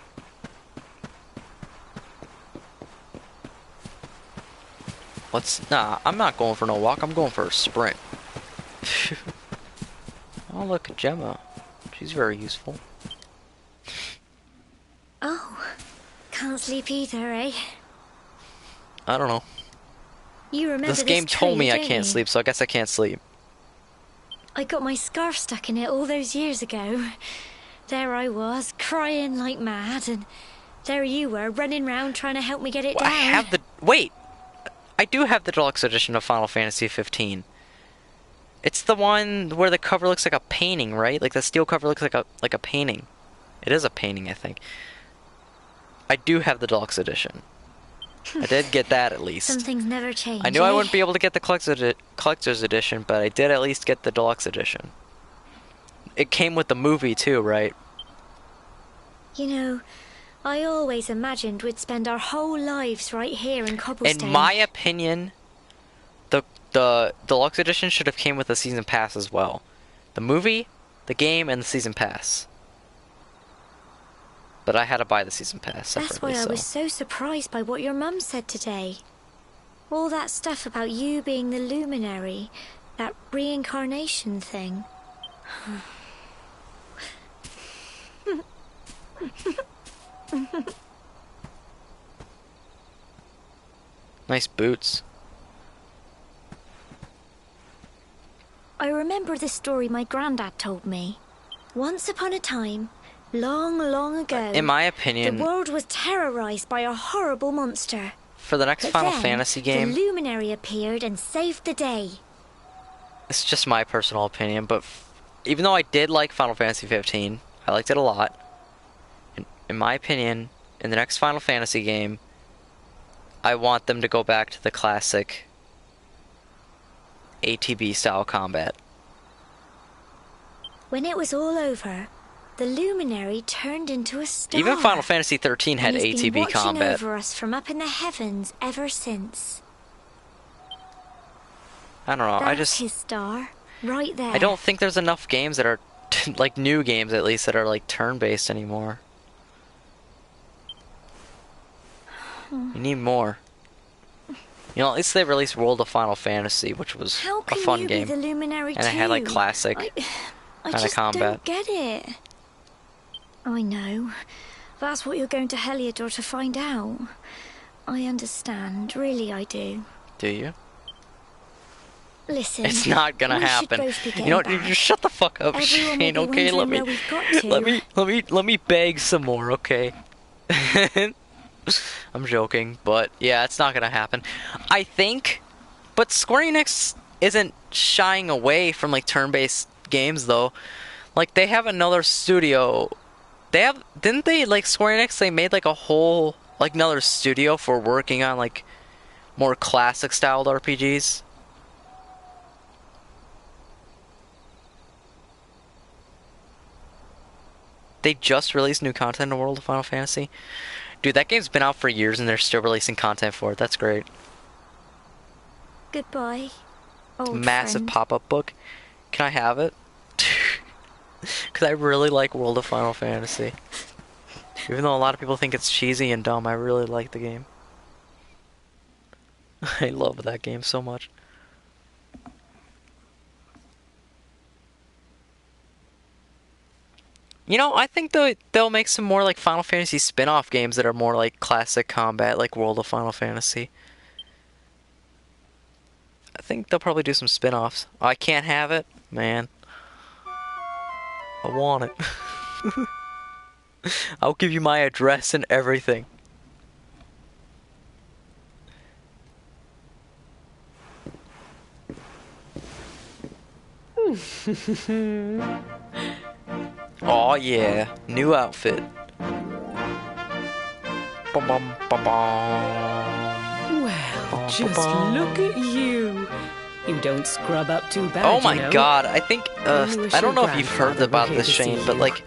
Nah, I'm not going for no walk, I'm going for a sprint. Oh, look, Gemma. She's very useful. Oh, can't sleep either, eh? I don't know. You remember This game tree, told me I don't can't you? sleep, so I guess I can't sleep. I got my scarf stuck in it all those years ago. There I was, crying like mad, and there you were, running round trying to help me get it Well, down. I have the... Wait! I do have the deluxe edition of Final Fantasy 15. It's the one where the cover looks like a painting, right? Like the steel cover looks like a painting. It is a painting, I think. I do have the deluxe edition. I did get that at least. Some things never change. I knew I eh? wouldn't be able to get the collector's edition, but I did at least get the deluxe edition. It came with the movie too, right? You know, I always imagined we'd spend our whole lives right here in Cobblestone. In my opinion, the deluxe edition should have came with a season pass as well. The movie, the game, and the season pass. But I had to buy the season pass separately. That's why I was so surprised by what your mum said today. All that stuff about you being the luminary, that reincarnation thing. Nice boots. I remember the story my granddad told me. Once upon a time, long, long ago, In my opinion, the world was terrorized by a horrible monster. for the next But Final then, Fantasy game, the luminary appeared and saved the day. it's just my personal opinion, but even though I did like Final Fantasy 15, I liked it a lot. In my opinion, in the next Final Fantasy game, I want them to go back to the classic ATB style combat. When it was all over, the luminary turned into a star. Even Final Fantasy 13 had and he's been ATB watching combat. over us from up in the heavens ever since. I don't know. That's his star, right there. I don't think there's enough games that are like new games at least that are like turn-based anymore. You need more. You know, at least they released World of Final Fantasy, which was How a can fun you game. be the luminary And it had like too? classic I kind of just combat. don't get it. I know. That's what you're going to Heliodor to find out. I understand. Really, I do. Do you? Listen. It's not gonna we should happen. both be You know what? getting You back. just shut the fuck up, Everyone Shane. will be Okay, let wondering me, where we've got to. let me beg some more. Okay. I'm joking, but yeah, it's not gonna happen. I think, but Square Enix isn't shying away from like turn-based games though. Like they have another studio. Didn't they like Square Enix? They made like a whole like another studio for working on like more classic styled RPGs. They just released new content in World of Final Fantasy. Dude, that game's been out for years and they're still releasing content for it. That's great. Goodbye, old Massive friend. pop-up book. Can I have it? Because I really like World of Final Fantasy. Even though a lot of people think it's cheesy and dumb, I really like the game. I love that game so much. You know, I think they'll make some more like Final Fantasy spin-off games that are more like classic combat, like World of Final Fantasy. I think they'll probably do some spin-offs. Oh, I can't have it? Man. I want it. I'll give you my address and everything. Oh yeah, new outfit. Bum, bum, bum, bum. Well, just look at you. You don't scrub up too bad. Oh my you know. god, I think Only wish I don't your know if you've heard grandfather about were this, here to Shane, see but you. like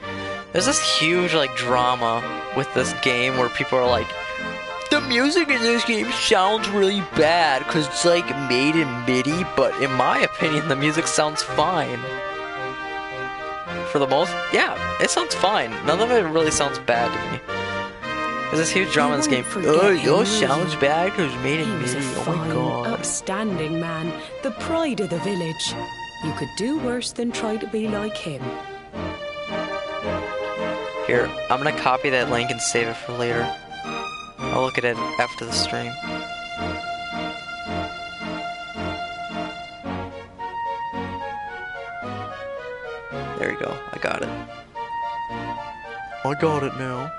there's this huge like drama with this game where people are like, the music in this game sounds really bad because it's like made in MIDI, but in my opinion the music sounds fine. For the most, yeah, it sounds fine. None of it really sounds bad to me. There's this huge drama in this game. won't Oh, forget him, will yours sounds you? bad because it's made in He was MIDI. a Oh my fine, god. upstanding man, the pride of the village. You could do worse than try to be like him. Here, I'm gonna copy that link and save it for later. I'll look at it after the stream. There you go. I got it. I got it now.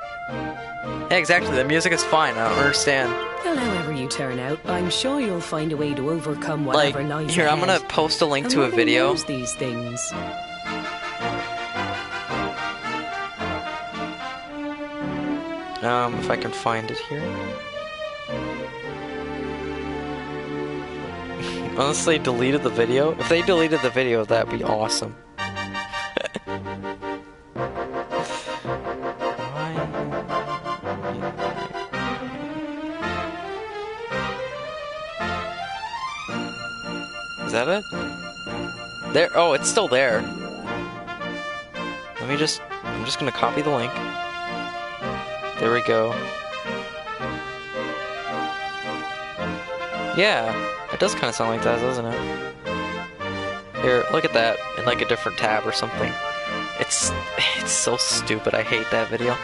Yeah, exactly. The music is fine. I don't understand. Well, however you turn out, I'm sure you'll find a way to overcome whatever lies Here, I'm ahead. gonna post a link And to a mother video. knows these things. If I can find it here. Unless they deleted the video. If they deleted the video, that'd be awesome. Is that it? There. Oh, it's still there. I'm just gonna copy the link. There we go. Yeah, it does kind of sound like that, doesn't it? Here, look at that in like a different tab or something. It's so stupid. I hate that video.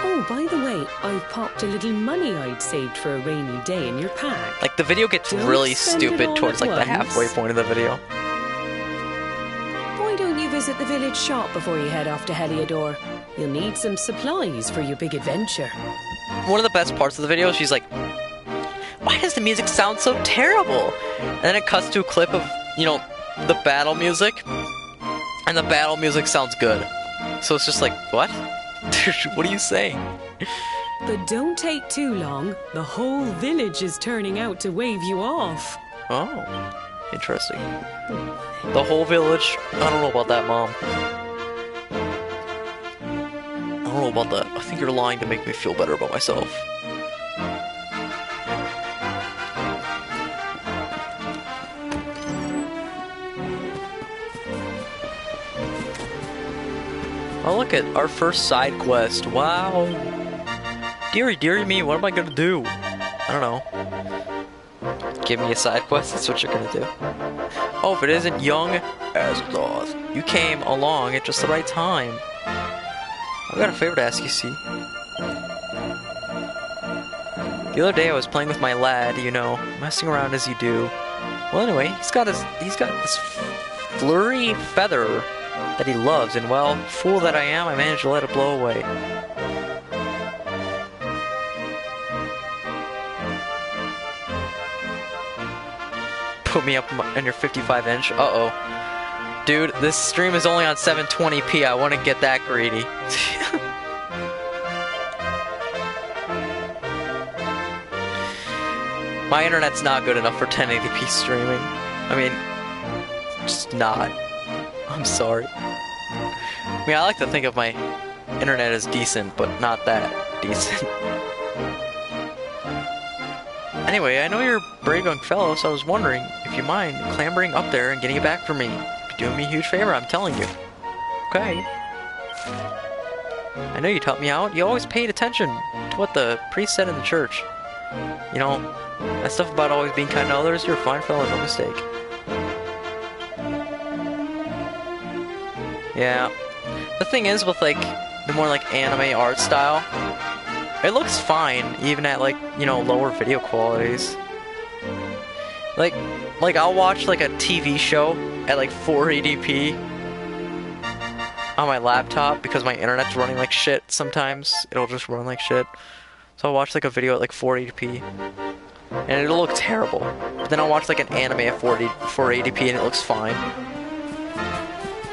Oh, by the way, I've popped a little money I'd saved for a rainy day in your pack. Like the video gets Don't really spend it stupid all towards at like the halfway once. point of the video. Why don't you visit the village shop before you head off to Heliodor? You'll need some supplies for your big adventure. One of the best parts of the video, she's like, "Why does the music sound so terrible?" And then it cuts to a clip of, you know, the battle music, and the battle music sounds good. So it's just like, what? What are you saying? But don't take too long. The whole village is turning out to wave you off. Oh, interesting. The whole village? I don't know about that, Mom. I don't know about that. I think you're lying to make me feel better about myself. Oh, look at our first side quest. Wow. Dearie, dearie me, what am I gonna do? I don't know. Give me a side quest, that's what you're gonna do. Oh, if it isn't young Azeroth. You came along at just the right time. I've got a favor to ask you, see. The other day I was playing with my lad, you know, messing around as you do. Well, anyway, he's got this flurry feather that he loves, and well, fool that I am, I managed to let it blow away. Put me up on your 55-inch. Uh-oh. Dude, this stream is only on 720p. I want to get that greedy. My internet's not good enough for 1080p streaming. I mean, just not. I'm sorry. I mean, I like to think of my internet as decent, but not that decent. Anyway, I know you're a brave young fellow, so I was wondering if you mind clambering up there and getting it back for me. You're doing me a huge favor, I'm telling you. Okay. I know you taught me out. You always paid attention to what the priest said in the church. You know, that stuff about always being kind to others, you're a fine fellow, no mistake. Yeah. The thing is with like the more like anime art style, it looks fine even at like, you know, lower video qualities. Like I'll watch like a TV show at like 480p on my laptop because my internet's running like shit sometimes. It'll just run like shit. So I'll watch like a video at like 480p and it'll look terrible. But then I'll watch like an anime at 480p and it looks fine.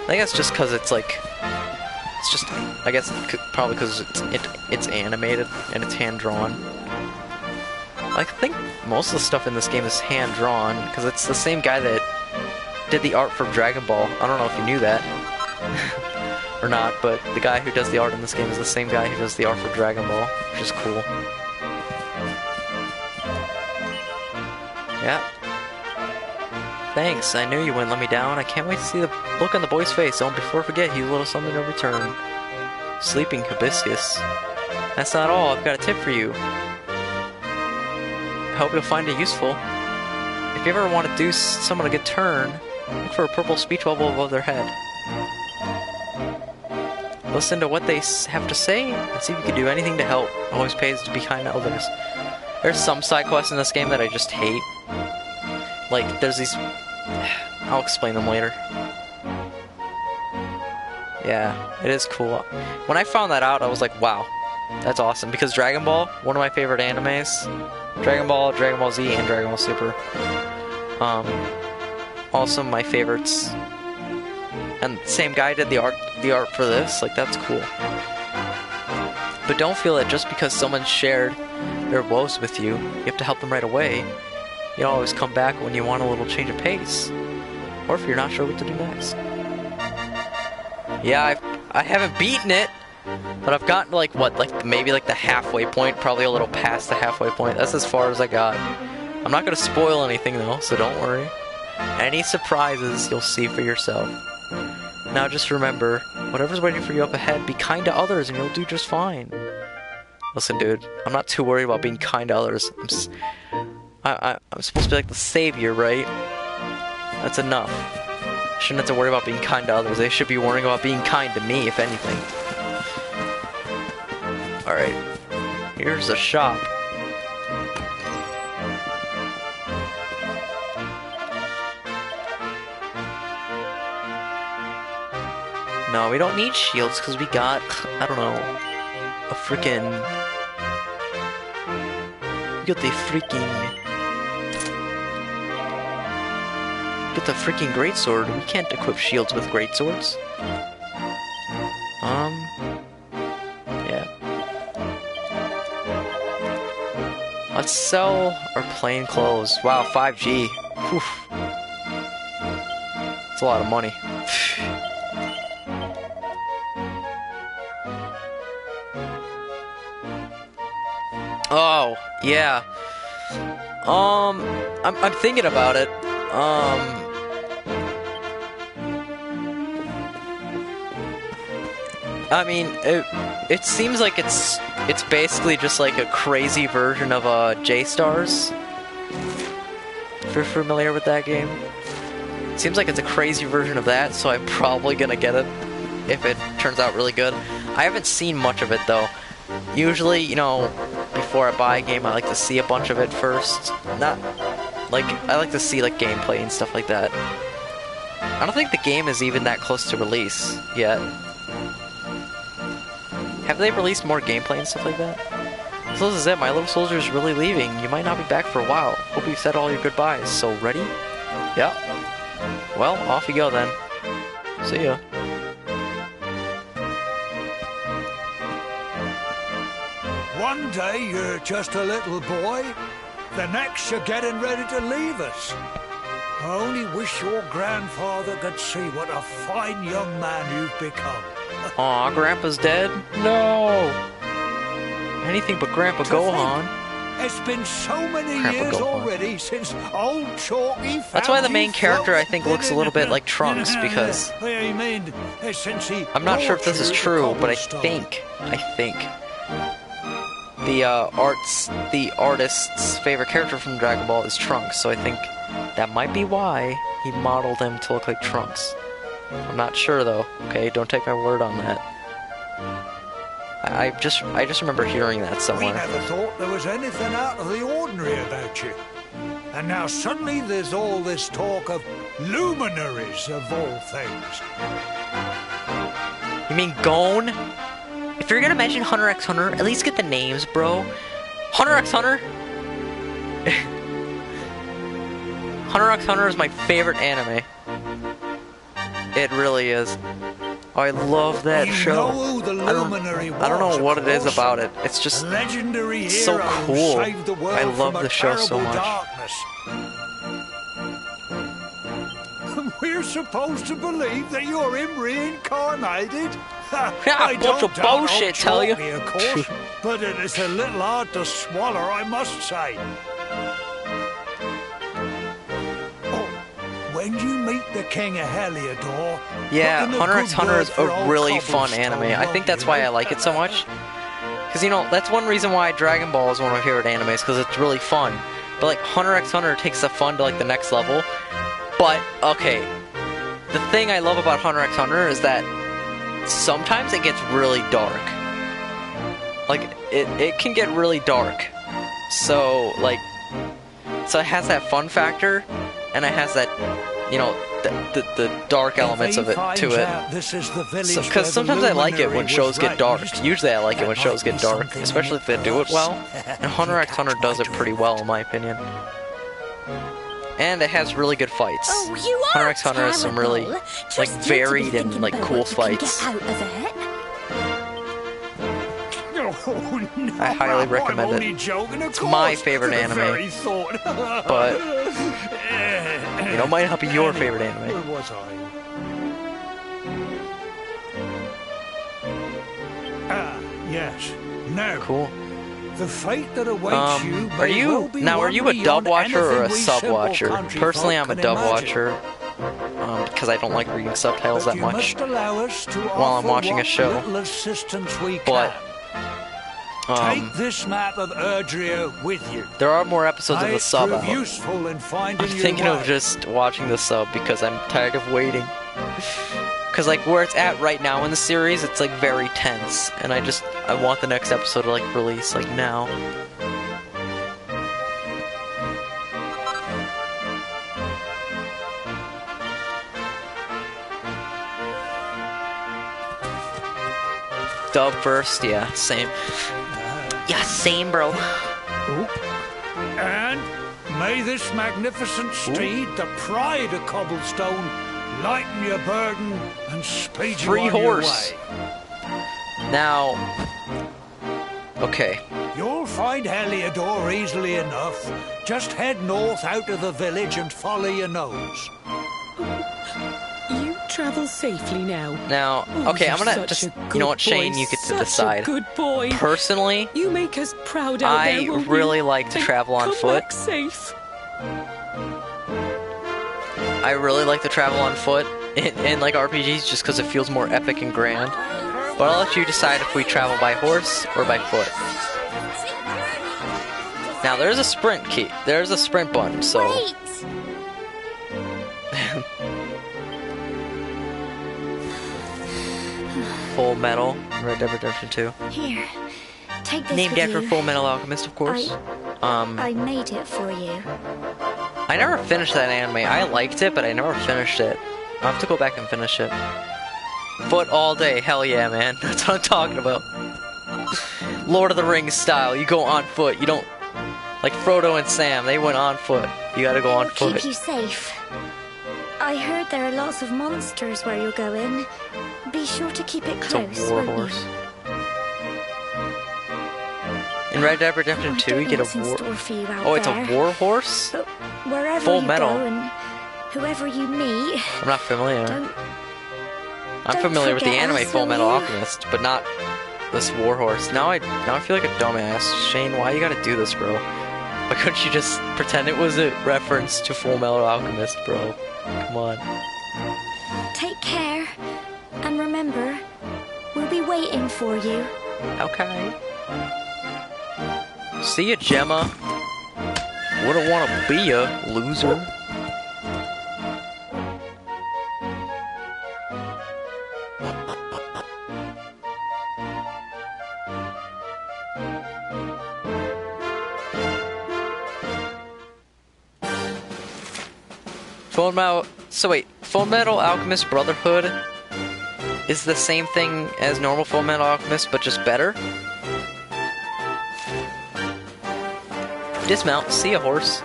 I think that's just because it's like, it's just, I guess probably because it's animated and it's hand-drawn. I think most of the stuff in this game is hand-drawn because it's the same guy that did the art for Dragon Ball. I don't know if you knew that or not, but the guy who does the art in this game is the same guy who does the art for Dragon Ball, which is cool. Yeah. Thanks, I knew you wouldn't let me down. I can't wait to see the look on the boy's face. Don't before I forget, he's a little something to return. Sleeping hibiscus. That's not all, I've got a tip for you. I hope you'll find it useful. If you ever want to do someone a good turn, look for a purple speech bubble above their head. Listen to what they have to say, and see if you can do anything to help. Always pays to be kind to others. There's some side quests in this game that I just hate. Like, there's these... I I'll explain them later. Yeah, it is cool. When I found that out, I was like, wow, that's awesome. Because Dragon Ball, one of my favorite animes. Dragon Ball, Dragon Ball Z, and Dragon Ball Super. Also my favorites. And same guy did the art for this. Like, that's cool. But don't feel that just because someone shared their woes with you, you have to help them right away. You always come back when you want a little change of pace. Or if you're not sure what to do next. Yeah, I haven't beaten it, but I've gotten like what, like maybe like the halfway point, probably a little past the halfway point. That's as far as I got. I'm not gonna spoil anything though, so don't worry. Any surprises you'll see for yourself. Now just remember, whatever's waiting for you up ahead, be kind to others and you'll do just fine. Listen, dude, I'm not too worried about being kind to others. I'm supposed to be like the savior, right? That's enough. Shouldn't have to worry about being kind to others. They should be worrying about being kind to me, if anything. Alright. Here's the shop. No, we don't need shields because we got, I don't know, a freaking... We got the freaking greatsword. We can't equip shields with greatswords. Yeah. Let's sell our plain clothes. Wow, 5G. Whew. It's a lot of money. Oh, yeah. I'm thinking about it. I mean, it seems like it's basically just like a crazy version of J-Stars. If you're familiar with that game. It seems like it's a crazy version of that, so I'm probably gonna get it if it turns out really good. I haven't seen much of it though. Usually, you know, before I buy a game, I like to see a bunch of it first. Not like I like to see like gameplay and stuff like that. I don't think the game is even that close to release yet. Have they released more gameplay and stuff like that? So this is it. My little soldier's really leaving. You might not be back for a while. Hope you've said all your goodbyes. So ready? Yeah. Well, off you go then. See ya. One day you're just a little boy, the next you're getting ready to leave us. I only wish your grandfather could see what a fine young man you've become. Aw, Grandpa's dead? No! Anything but Grandpa Gohan. It's been so many Grandpa years Gohan. already since old Chalky found That's why the main you character, I floating think, looks a little bit like Trunks, because... I mean, since he I'm not sure if this is brought you true, to but I Cobblestone. think the artist's favorite character from Dragon Ball is Trunks, so I think that might be why he modeled him to look like Trunks. I'm not sure though, okay? Don't take my word on that. I just remember hearing that We somewhere. never thought there was anything out of the ordinary about you. And now suddenly there's all this talk of luminaries of all things. You mean Gon? If you're gonna mention Hunter x Hunter, at least get the names, bro. Hunter x Hunter? Hunter x Hunter is my favorite anime. It really is. Oh, I love that You show. know who the luminary I don't know was, what of it is course. about it. It's just A legendary so hero who cool. saved the world I love from a the show so terrible much. darkness. We're supposed to believe that you're him reincarnated? I bunch don't of doubt bullshit, old tell you. Chalky, of course, but it is a little hard to swallow, I must say. Oh, when you meet the King of Heliodor... yeah, put in a Hunter good x Hunter word is for a old really fun Cobblestone, anime. I think won't that's you? why I like it so much. Because, you know, that's one reason why Dragon Ball is one of my favorite animes, because it's really fun. But, like, Hunter x Hunter takes the fun to, like, the next level. But, okay, the thing I love about Hunter x Hunter is that sometimes it gets really dark. Like, it can get really dark. So, like, so it has that fun factor, and it has that, you know, the dark elements of it to it. Because sometimes I like it when shows get dark. Usually I like it when shows get dark, especially if they do it well. And Hunter x Hunter does it pretty well, in my opinion. And it has really good fights. Oh, you are Hunter x Hunter has some really like Just varied you to be and thinking like about cool what you can fights. get out of it. Oh, no, I highly I'm recommend it. only joking, of It's my course. favorite The anime. very thought. But you know, it might not be your favorite anime. Where was I? Ah, yes. Now, Cool. the fate that awaits you Are may you well be now? Are one you a dub beyond watcher or a anything we sub simple watcher? country Personally, folk I'm a can dub imagine. watcher because I don't like reading subtitles But that you much. must allow us to while I'm offer watching a what show. little assistance we But, can. Take this map of Erdrea with you. There are more episodes of May the it sub prove out. useful in finding I'm your thinking of way. just watching the sub because I'm tired of waiting. Because like where it's at right now in the series, it's like very tense, and I want the next episode to like release like now. Dub first, yeah, same. Yeah, same, bro. And may this magnificent steed, the pride of Cobblestone, lighten your burden and speed you Free on horse. your way. Now, okay. You'll find Heliodor easily enough. Just head north out of the village and follow your nose. You travel safely now. Now, Oh, okay, I'm you're gonna such just, a you know good what, Shane, boy, you get to such a decide. good boy. Personally, You make us proud out I there, won't really you? like to And travel on come foot. back safe. I really like to travel on foot in like RPGs just because it feels more epic and grand. But I'll let you decide if we travel by horse or by foot. Now there's a sprint key. There's a sprint button, so Wait! Full Metal, Red Dead Redemption 2. Here, take this Named with after you. Full Metal Alchemist, of course. I made it for you. I never finished that anime. I liked it, but I never finished it. I'll have to go back and finish it. Foot all day, hell yeah, man. That's what I'm talking about. Lord of the Rings style, you go on foot. You don't... Like Frodo and Sam, they went on foot. You gotta go on It'll keep foot. you safe. I heard there are lots of monsters where you're going. Be sure to keep it It's a close, war won't you? horse. In Red Dead Redemption I 2, don't you know get what's a in war... store for you out Oh, it's there. a war horse? But wherever Full you Metal. go and whoever you meet, I'm not familiar. don't I'm don't familiar with the forget anime us, Full will Metal you? Alchemist, but not this war horse. Now I feel like a dumbass. Shane, why you gotta do this, bro? Why couldn't you just pretend it was a reference to Full Metal Alchemist, bro? Come on. take care. And remember, we'll be waiting for you. Okay. See ya, Gemma. Wouldn't wanna be ya, loser. Full Metal. So wait, Full Metal Alchemist Brotherhood is the same thing as normal Full Metal Alchemist, but just better? Dismount, see a horse.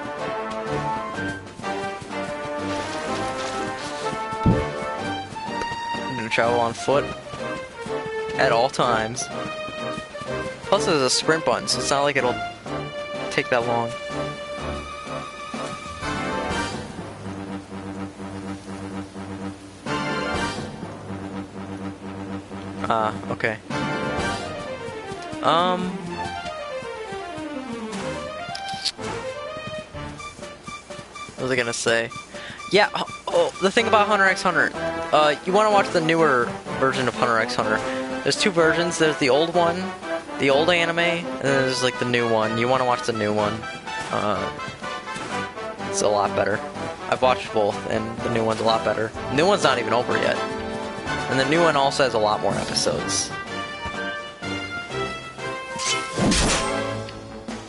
I'm gonna travel on foot at all times. Plus, there's a sprint button, so it's not like it'll take that long. Okay. What was I gonna say? Yeah, oh, the thing about Hunter x Hunter. You want to watch the newer version of Hunter x Hunter. There's two versions. There's the old one, the old anime, and then there's like the new one. You want to watch the new one. It's a lot better. I've watched both, and the new one's a lot better. The new one's not even over yet. And the new one also has a lot more episodes.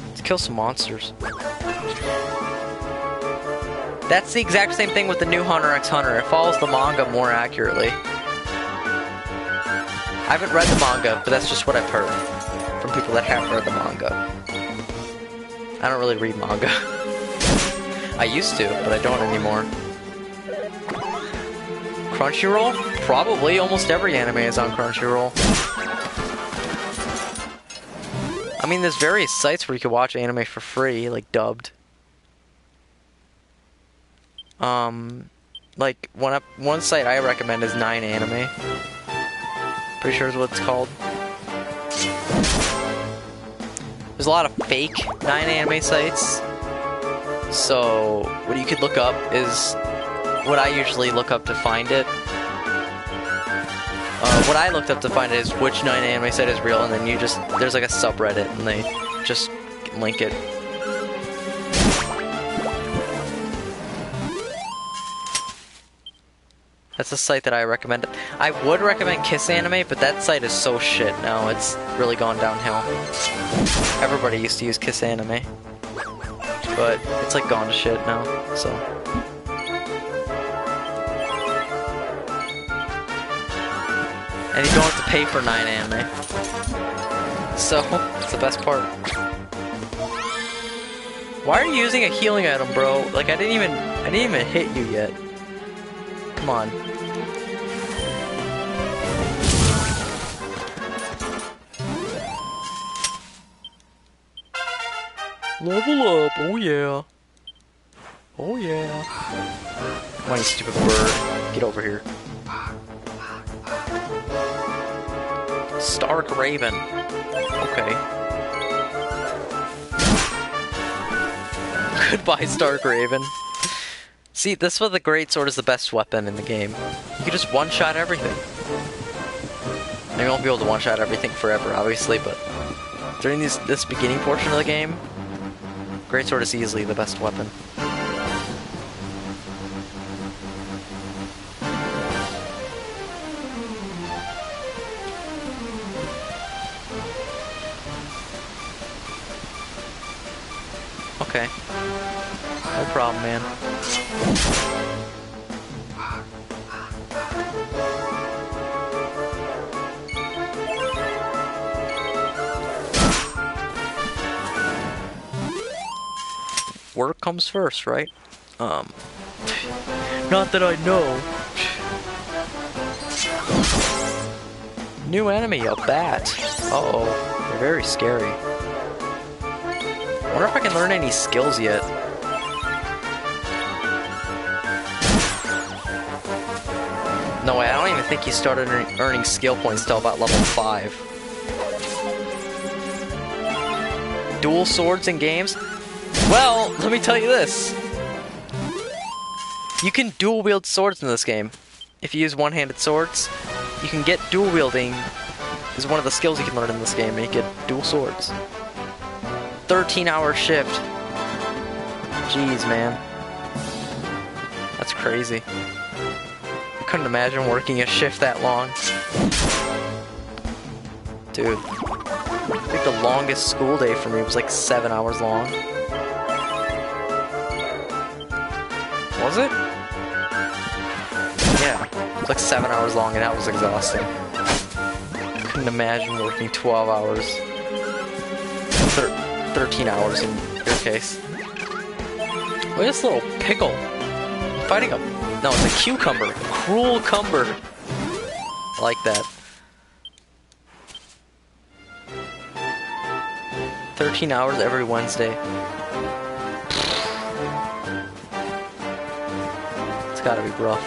Let's kill some monsters. That's the exact same thing with the new Hunter x Hunter. It follows the manga more accurately. I haven't read the manga, but that's just what I've heard from people that have read the manga. I don't really read manga. I used to, but I don't anymore. Crunchyroll? Probably. Almost every anime is on Crunchyroll. I mean, there's various sites where you can watch anime for free, like dubbed. Like one site I recommend is 9anime. Pretty sure is what it's called. There's a lot of fake 9anime sites. So what you could look up is what I usually look up to find it. What I looked up to find it is which 9anime site is real, and then you just there's like a subreddit, and they just link it. That's a site that I recommend. I would recommend Kiss Anime, but that site is so shit now. It's really gone downhill. Everybody used to use Kiss Anime, but it's like gone to shit now. So. And you don't have to pay for 9anime. So, it's the best part. Why are you using a healing item, bro? Like I didn't even hit you yet. Come on. Level up, oh yeah. Oh yeah. Come on, you stupid bird. Get over here. Stark Raven. Okay. Goodbye, Stark Raven. See, this was the greatsword is the best weapon in the game. You can just one-shot everything. Now, you won't be able to one-shot everything forever, obviously, but during this beginning portion of the game, greatsword is easily the best weapon. Okay. No problem, man. Work comes first, right? Not that I know. New enemy, a bat. Uh-oh. They're very scary. I wonder if I can learn any skills yet. No way, I don't even think he started earning skill points till about level 5. Dual swords in games? Well, let me tell you this. You can dual wield swords in this game. If you use one-handed swords, you can get dual wielding is one of the skills you can learn in this game, and you get dual swords. 13-hour shift. Jeez, man. That's crazy. I couldn't imagine working a shift that long. Dude. I think the longest school day for me was like 7 hours long. Was it? Yeah. It was like 7 hours long and that was exhausting. I couldn't imagine working 12 hours. 13 hours in your case. Look at this little pickle. Fighting a... No, it's a cucumber. Cruel cumber. I like that. 13 hours every Wednesday. It's gotta be rough.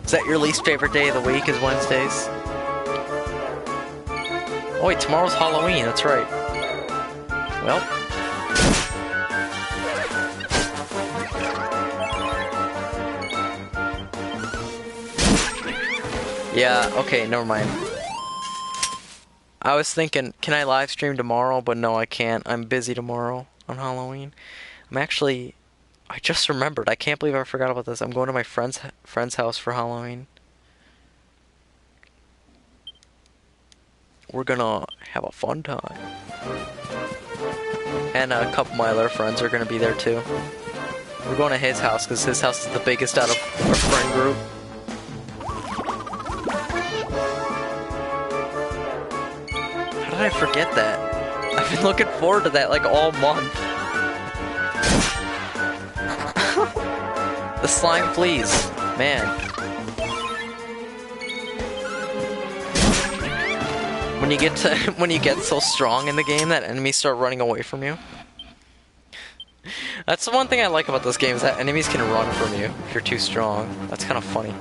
Is that your least favorite day of the week is Wednesdays? Oh wait, tomorrow's Halloween, that's right. Well. Yeah, okay, never mind. I was thinking, can I live stream tomorrow? But no, I can't. I'm busy tomorrow on Halloween. I just remembered. I can't believe I forgot about this. I'm going to my friend's house for Halloween. We're gonna have a fun time. And a couple of my other friends are gonna be there too. We're going to his house because his house is the biggest out of our friend group. How did I forget that? I've been looking forward to that like all month. The slime, please, man. When you get so strong in the game that enemies start running away from you. That's the one thing I like about this game is that enemies can run from you if you're too strong. That's kind of funny.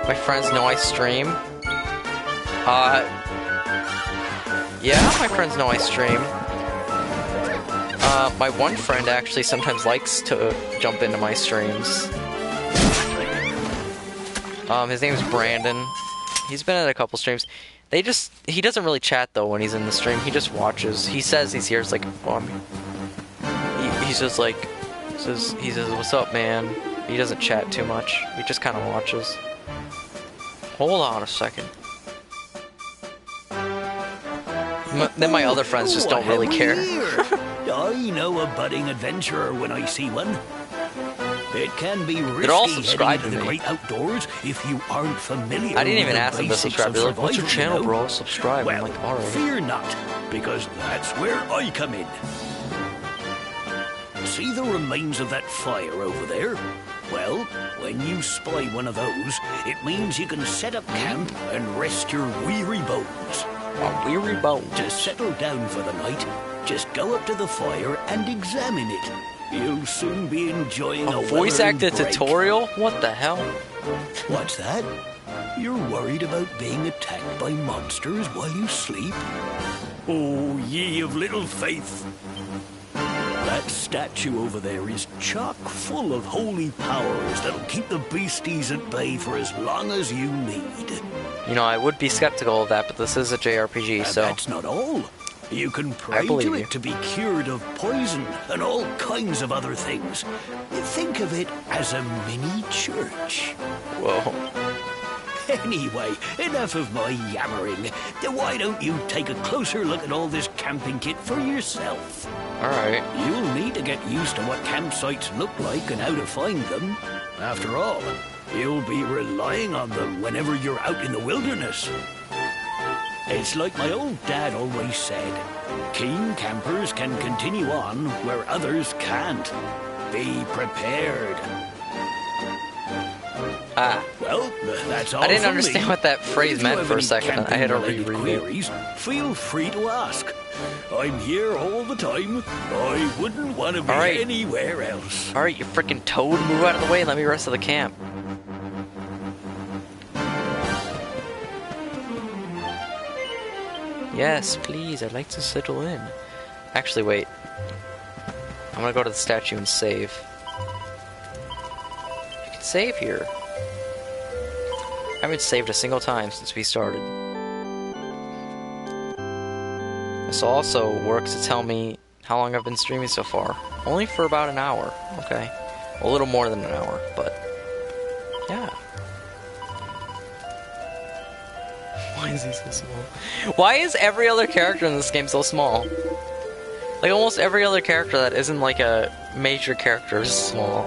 My friends know I stream. Yeah, my friends know I stream. My one friend actually sometimes likes to jump into my streams. His name is Brandon. He's been at a couple streams. He doesn't really chat though when he's in the stream. He just watches. He says he's here. It's like, oh, he's just like, he says, "What's up, man?" He doesn't chat too much. He just kind of watches. Hold on a second. Then my other friends just don't really care. I know a budding adventurer when I see one. It can be risky They're all heading subscribed into to the me. great outdoors if you aren't familiar. I didn't even with the ask them to basics subscribe. of They're like, "What's your survival, channel, you know?" bro? Subscribe." Well, I'm like, "Alright." fear not, because that's where I come in. See the remains of that fire over there? Well, when you spy one of those, it means you can set up camp and rest your weary bones. A weary bone. To settle down for the night, just go up to the fire and examine it. You'll soon be enjoying A a voice well-earned acted break. tutorial? What the hell? What's that? You're worried about being attacked by monsters while you sleep? Oh, ye of little faith. That statue over there is chock full of holy powers that'll keep the beasties at bay for as long as you need. You know, I would be skeptical of that, but this is a JRPG, And so... that's not all. You can pray believe to you. it to be cured of poison and all kinds of other things. Think of it as a mini church. Whoa. Anyway, enough of my yammering. Why don't you take a closer look at all this camping kit for yourself? Alright. You'll need to get used to what campsites look like and how to find them. After all, you'll be relying on them whenever you're out in the wilderness. It's like my old dad always said, keen campers can continue on where others can't. Be prepared. Ah. Well, that's all I didn't from understand me. what that phrase If you meant have for a any second. I had to camping-related reread it. queries, feel free to ask. I'm here all the time. I wouldn't want to be All right. anywhere else. Alright, you freaking toad, move out of the way and let me rest of the camp. Yes, please, I'd like to settle in. Actually, wait. I'm gonna go to the statue and save. You can save here. I haven't saved a single time since we started. This also works to tell me how long I've been streaming so far. Only for about an hour, okay. A little more than an hour, but yeah. Why is he so small? Why is every other character in this game so small? Like almost every other character that isn't like a major character is small.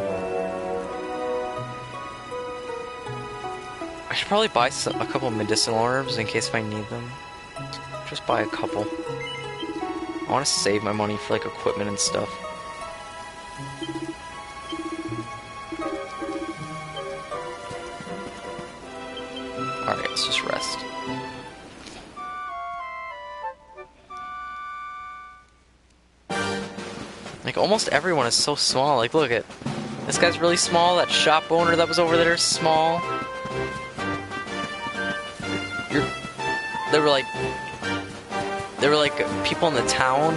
I should probably buy a couple medicinal herbs in case if I need them. Just buy a couple. I want to save my money for like equipment and stuff. Alright, let's just rest. Like almost everyone is so small. Like look at this guy's really small. That shop owner that was over there is small. There were like people in the town,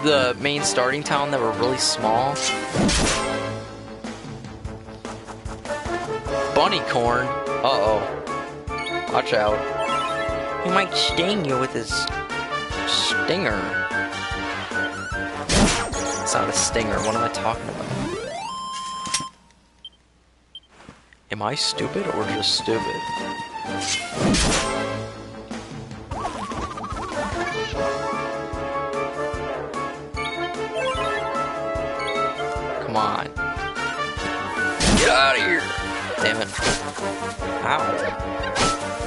the main starting town, that were really small. Bunny corn. Uh-oh. Watch out. He might sting you with his stinger. It's not a stinger. What am I talking about? Am I stupid or just stupid? Come on. Get out of here! Damn it. Ow.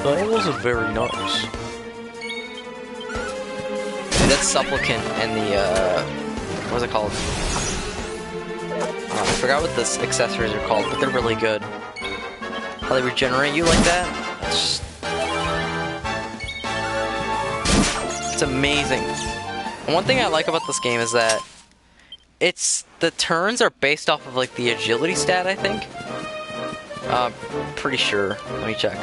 That wasn't very nice. Dude, that supplicant and the, what's it called? I forgot what the accessories are called, but they're really good. How they regenerate you like that? It's amazing. And one thing I like about this game is that the turns are based off of like the agility stat, I think. Pretty sure. Let me check.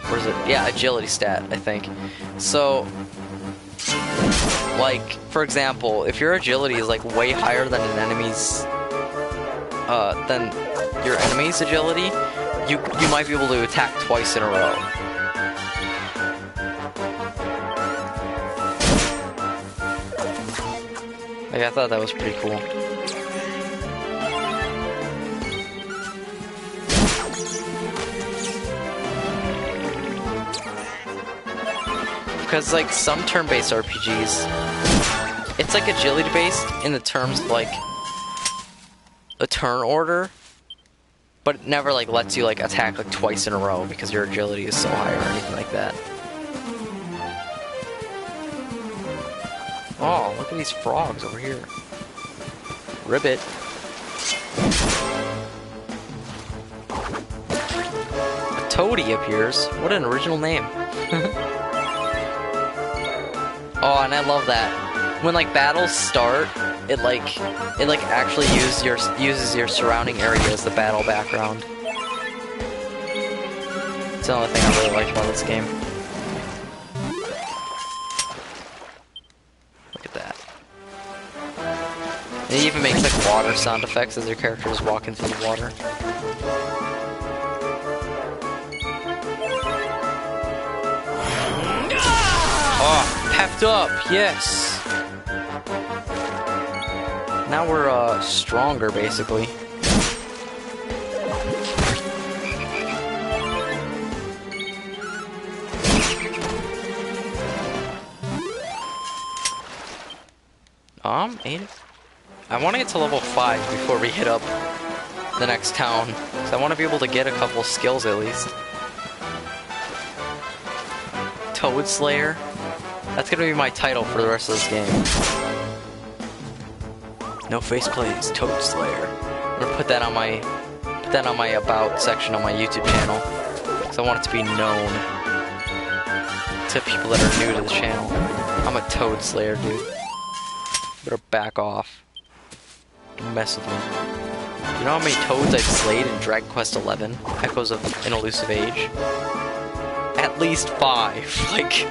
Where is it? Yeah, agility stat, I think. So, like, for example, if your agility is like way higher than an enemy's, than your enemy's agility, you might be able to attack twice in a row. Like, I thought that was pretty cool. Because, like, some turn-based RPGs, it's like agility-based in the terms of, like, a turn order, but it never, like, lets you, like, attack, like, twice in a row because your agility is so high or anything like that. Oh, look at these frogs over here. Ribbit. A toady appears. What an original name. Oh, and I love that. When like battles start, it actually uses your surrounding area as the battle background. It's another thing I really like about this game. Look at that. And it even makes like water sound effects as your character is walking through the water. Oh, pepped up, yes. Now we're stronger basically. I want to get to level 5 before we hit up the next town, because I want to be able to get a couple skills at least. Toad Slayer. That's gonna be my title for the rest of this game. No face plays, Toad Slayer. I'm gonna put that on my about section on my YouTube channel, because I want it to be known to people that are new to the channel. I'm a Toad Slayer, dude. Better back off. Don't mess with me. You know how many toads I've slayed in Dragon Quest XI? Echoes of an Elusive Age? At least 5. Like...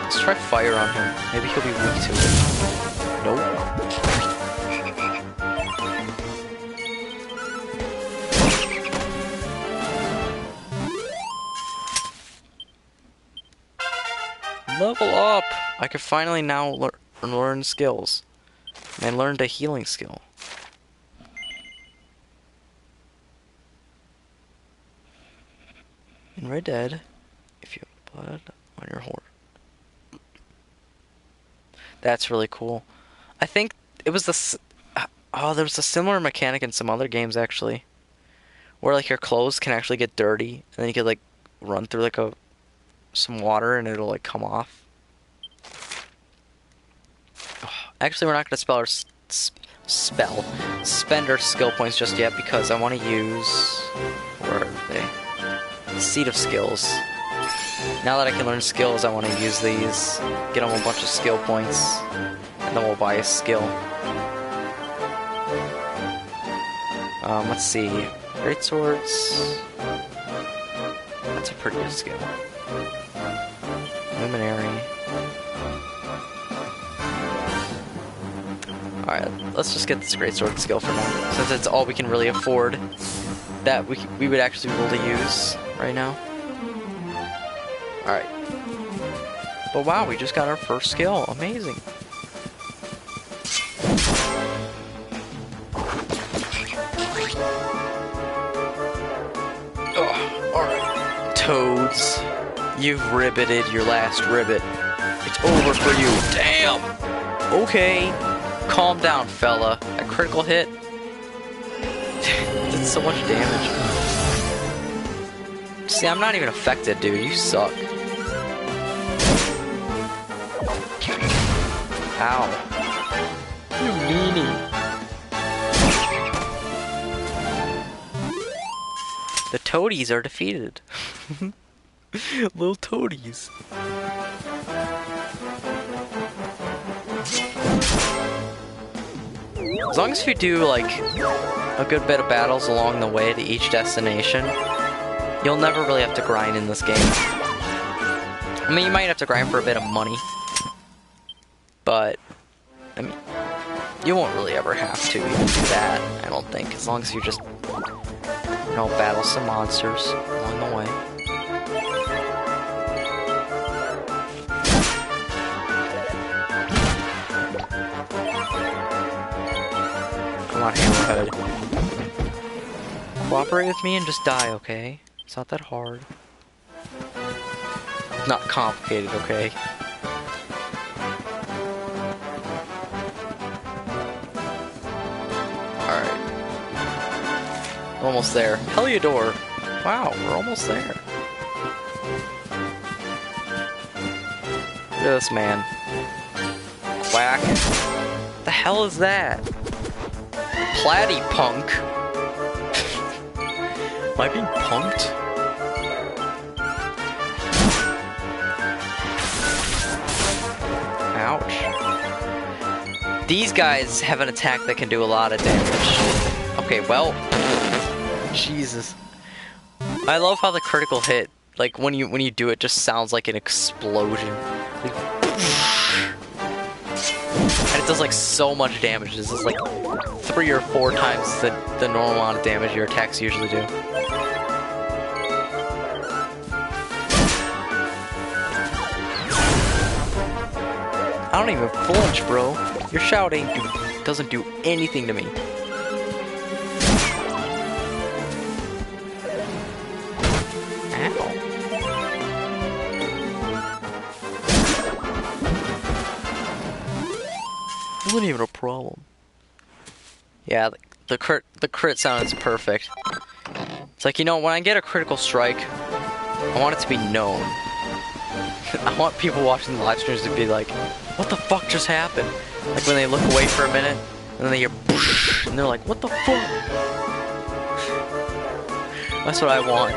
Let's try fire on him. Maybe he'll be weak to it. Nope. Level up! I can finally now learn skills. And I learned a healing skill. In Red Dead, if you have blood on your horse. That's really cool. I think it was there was a similar mechanic in some other games actually, where like your clothes can actually get dirty, and then you could like run through like some water and it'll like come off. Actually, we're not gonna spend our skill points just yet because I want to use, where are they? Seed of Skills. Now that I can learn skills, I want to use these, get them a bunch of skill points, and then we'll buy a skill. Let's see. Great swords. That's a pretty good skill. Luminary. Alright, let's just get this greatsword skill for now, since it's all we can really afford that we would actually be able to use right now. Alright. But wow, we just got our first skill. Amazing. Toads, you've ribbited your last ribbit. It's over for you. Damn! Okay. Calm down, fella. A critical hit? Did so much damage. See, I'm not even affected, dude. You suck. Ow. You meanie. The toadies are defeated. Little toadies. As long as you do, like, a good bit of battles along the way to each destination, you'll never really have to grind in this game. I mean, you might have to grind for a bit of money. But, I mean, you won't really ever have to even do that, I don't think. As long as you just, you know, battle some monsters along the way. Come on, Hammerhead. Cooperate with me and just die, okay? It's not that hard. Not complicated, okay? Alright. We're almost there. Heliodor! Wow, we're almost there. Look at this man. Quack. The hell is that? Platypunk? Am I being punked? Ouch. These guys have an attack that can do a lot of damage. Okay, well... Jesus. I love how the critical hit, like, when you do it, just sounds like an explosion. Like, and it does, like, so much damage. This is, like, 3 or 4 times the normal amount of damage your attacks usually do. I don't even flinch, bro. Your shouting doesn't do anything to me. Ow. Wasn't even a problem. Yeah, the crit sound is perfect. It's like, you know, when I get a critical strike, I want it to be known. I want people watching the live streams to be like, what the fuck just happened? Like when they look away for a minute, and then they hear poosh, and they're like, what the fuck? That's what I want.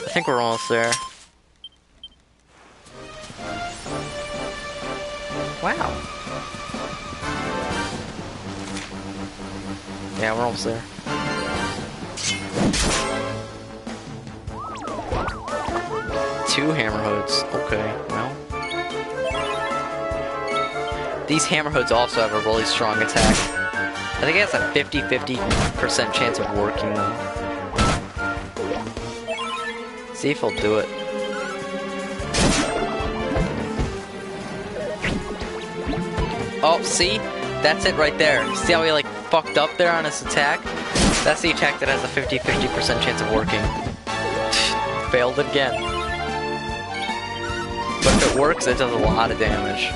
I think we're almost there. Wow. Yeah, we're almost there. Two Hammerhoods. Okay, well. These Hammerhoods also have a really strong attack. I think it has a 50-50% chance of working though. See if he'll do it. Oh, see? That's it right there. See how he like fucked up there on his attack? That's the attack that has a 50-50% chance of working. Failed it again. But if it works, it does a lot of damage.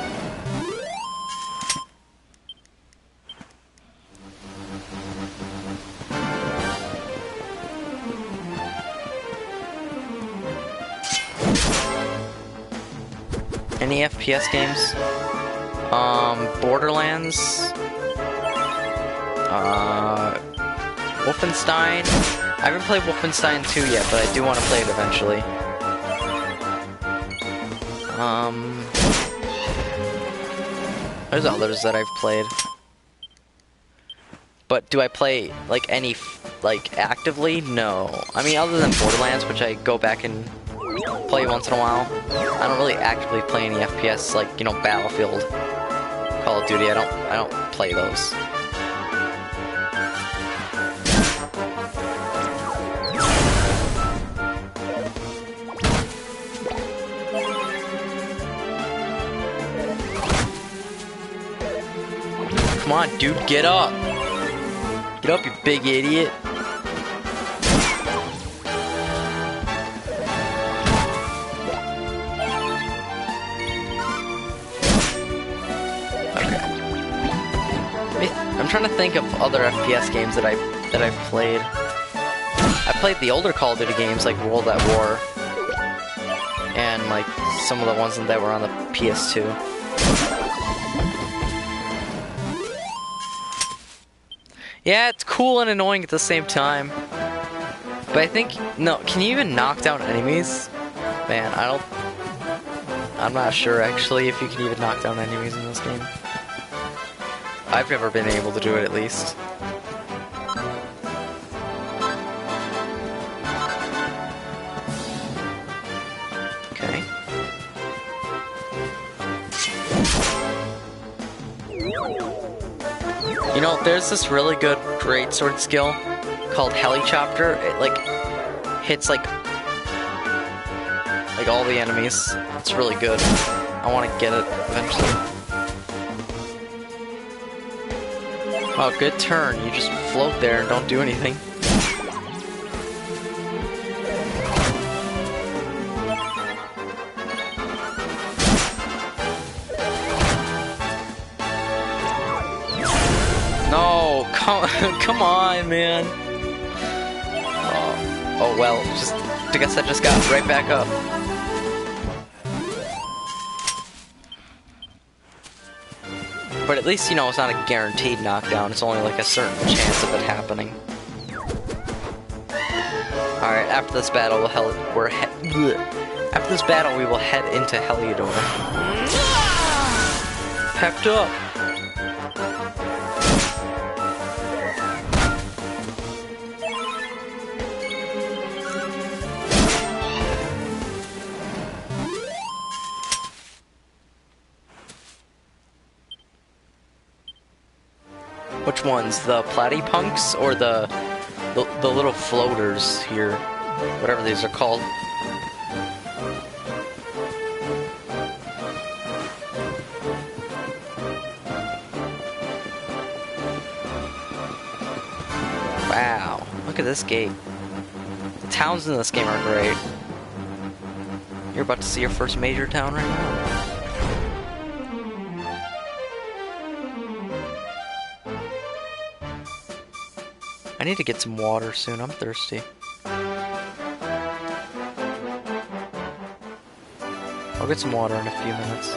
Any FPS games? Borderlands, Wolfenstein. I haven't played Wolfenstein 2 yet, but I do want to play it eventually. There's others that I've played. But do I play, like, any, like, actively? No. I mean, other than Borderlands, which I go back and play once in a while, I don't really actively play any FPS, like, you know, Battlefield, Call of Duty. I don't play those. Come on, dude, get up. Get up, you big idiot. I'm trying to think of other FPS games that I've played. I played the older Call of Duty games like World at War and like some of the ones that were on the PS2. Yeah, it's cool and annoying at the same time. But I think no, can you even knock down enemies? Man, I'm not sure actually if you can even knock down enemies in this game. I've never been able to do it, at least. Okay. You know, there's this really good greatsword skill called Helichopter. It, like, hits, like all the enemies. It's really good. I want to get it eventually. Wow, good turn. You just float there and don't do anything. No, come on, man. Oh well, I guess I just got right back up. But at least, you know, it's not a guaranteed knockdown. It's only like a certain chance of it happening. Alright, after this battle, we will head into Heliodor. Pepped up. Which ones? The platypunks or the little floaters here? Whatever these are called. Wow, look at this gate. The towns in this game are great. You're about to see your first major town right now. I need to get some water soon, I'm thirsty. I'll get some water in a few minutes.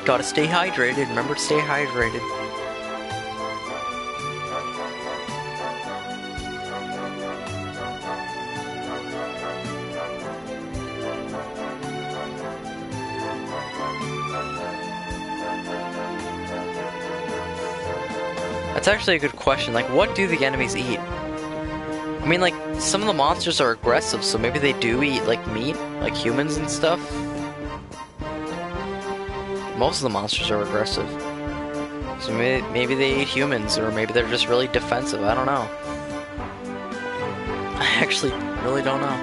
Gotta stay hydrated, remember to stay hydrated. That's actually a good question. Like, what do the enemies eat? I mean, like, some of the monsters are aggressive, so maybe they do eat, like, meat, like humans and stuff. Most of the monsters are aggressive. So maybe they eat humans, or maybe they're just really defensive. I don't know. I actually really don't know.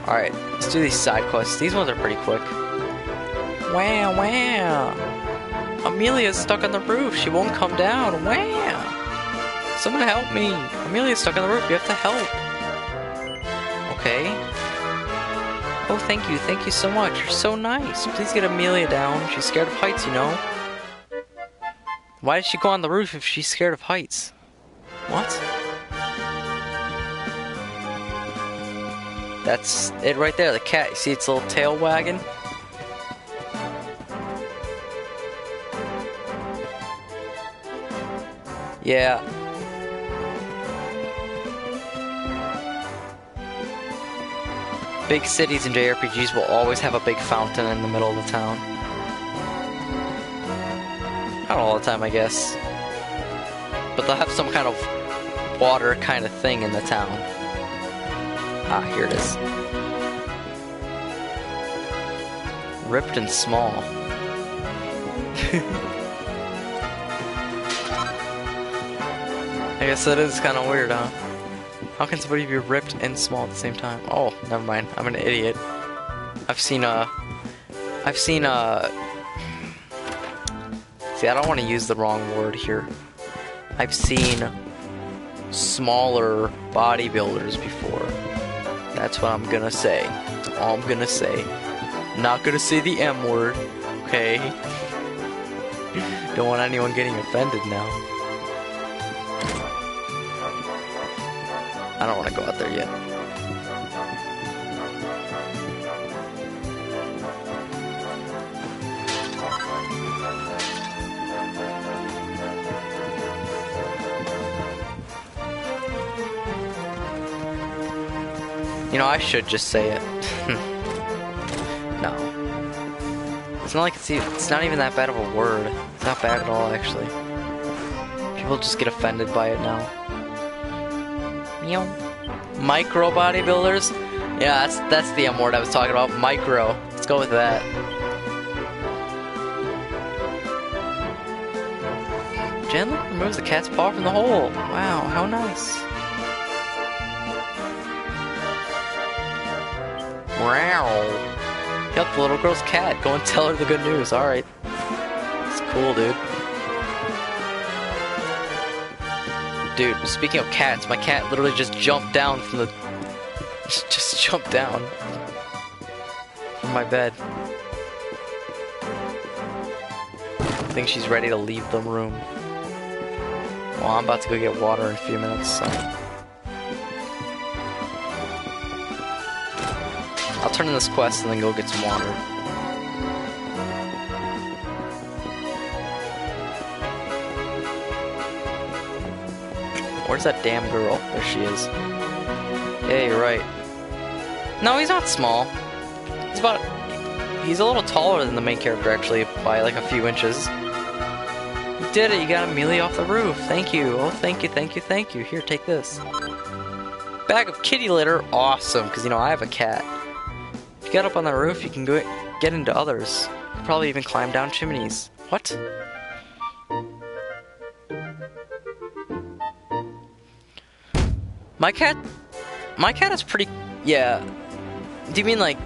Alright, let's do these side quests. These ones are pretty quick. Wow, wow. Amelia's stuck on the roof. She won't come down. Wow. Someone help me. Amelia's stuck on the roof. You have to help. Okay. Oh, thank you. Thank you so much. You're so nice. Please get Amelia down. She's scared of heights, you know. Why did she go on the roof if she's scared of heights? What? That's it right there. The cat. You see its little tail wagging? Yeah. Big cities and JRPGs will always have a big fountain in the middle of the town. Not all the time, I guess. But they'll have some kind of water kind of thing in the town. Ah, here it is. Ripped and small. I guess that is kind of weird, huh? How can somebody be ripped and small at the same time? Oh, never mind. I'm an idiot. I've seen I've seen see, I don't want to use the wrong word here. I've seen smaller bodybuilders before. That's what I'm gonna say. That's all I'm gonna say. I'm not gonna say the M word, okay? Don't want anyone getting offended now. I don't want to go out there yet. You know, I should just say it. No. It's not like it's not even that bad of a word. It's not bad at all, actually. People just get offended by it now. Meow. Micro bodybuilders? Yeah, that's the M word I was talking about. Micro. Let's go with that. Gently removes the cat's paw from the hole. Wow, how nice. Wow. Yep, the little girl's cat. Go and tell her the good news. Alright. It's cool, dude. Dude, speaking of cats, my cat literally just jumped down from the... Just jumped down. From my bed. I think she's ready to leave the room. Well, I'm about to go get water in a few minutes, so... I'll turn in this quest and then go get some water. Where's that damn girl? There she is. Yeah, you're right. No, he's not small. He's a little taller than the main character, actually, by like a few inches. You did it, you got Amelia off the roof. Thank you. Oh, thank you, thank you, thank you. Here, take this. Bag of kitty litter. Awesome, because, you know, I have a cat. If you get up on the roof, you can go get into others. You can probably even climb down chimneys. What? My cat is pretty... Yeah. Do you mean, like...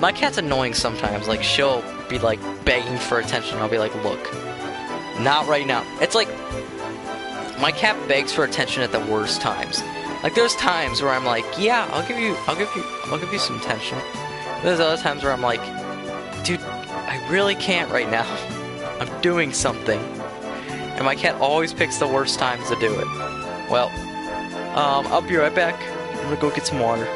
My cat's annoying sometimes. Like, she'll be, like, begging for attention. I'll be like, look. Not right now. It's like... My cat begs for attention at the worst times. Like, there's times where I'm like, yeah, I'll give you some attention. There's other times where I'm like, dude, I really can't right now. I'm doing something. And my cat always picks the worst times to do it. Well, I'll be right back. I'm gonna go get some water.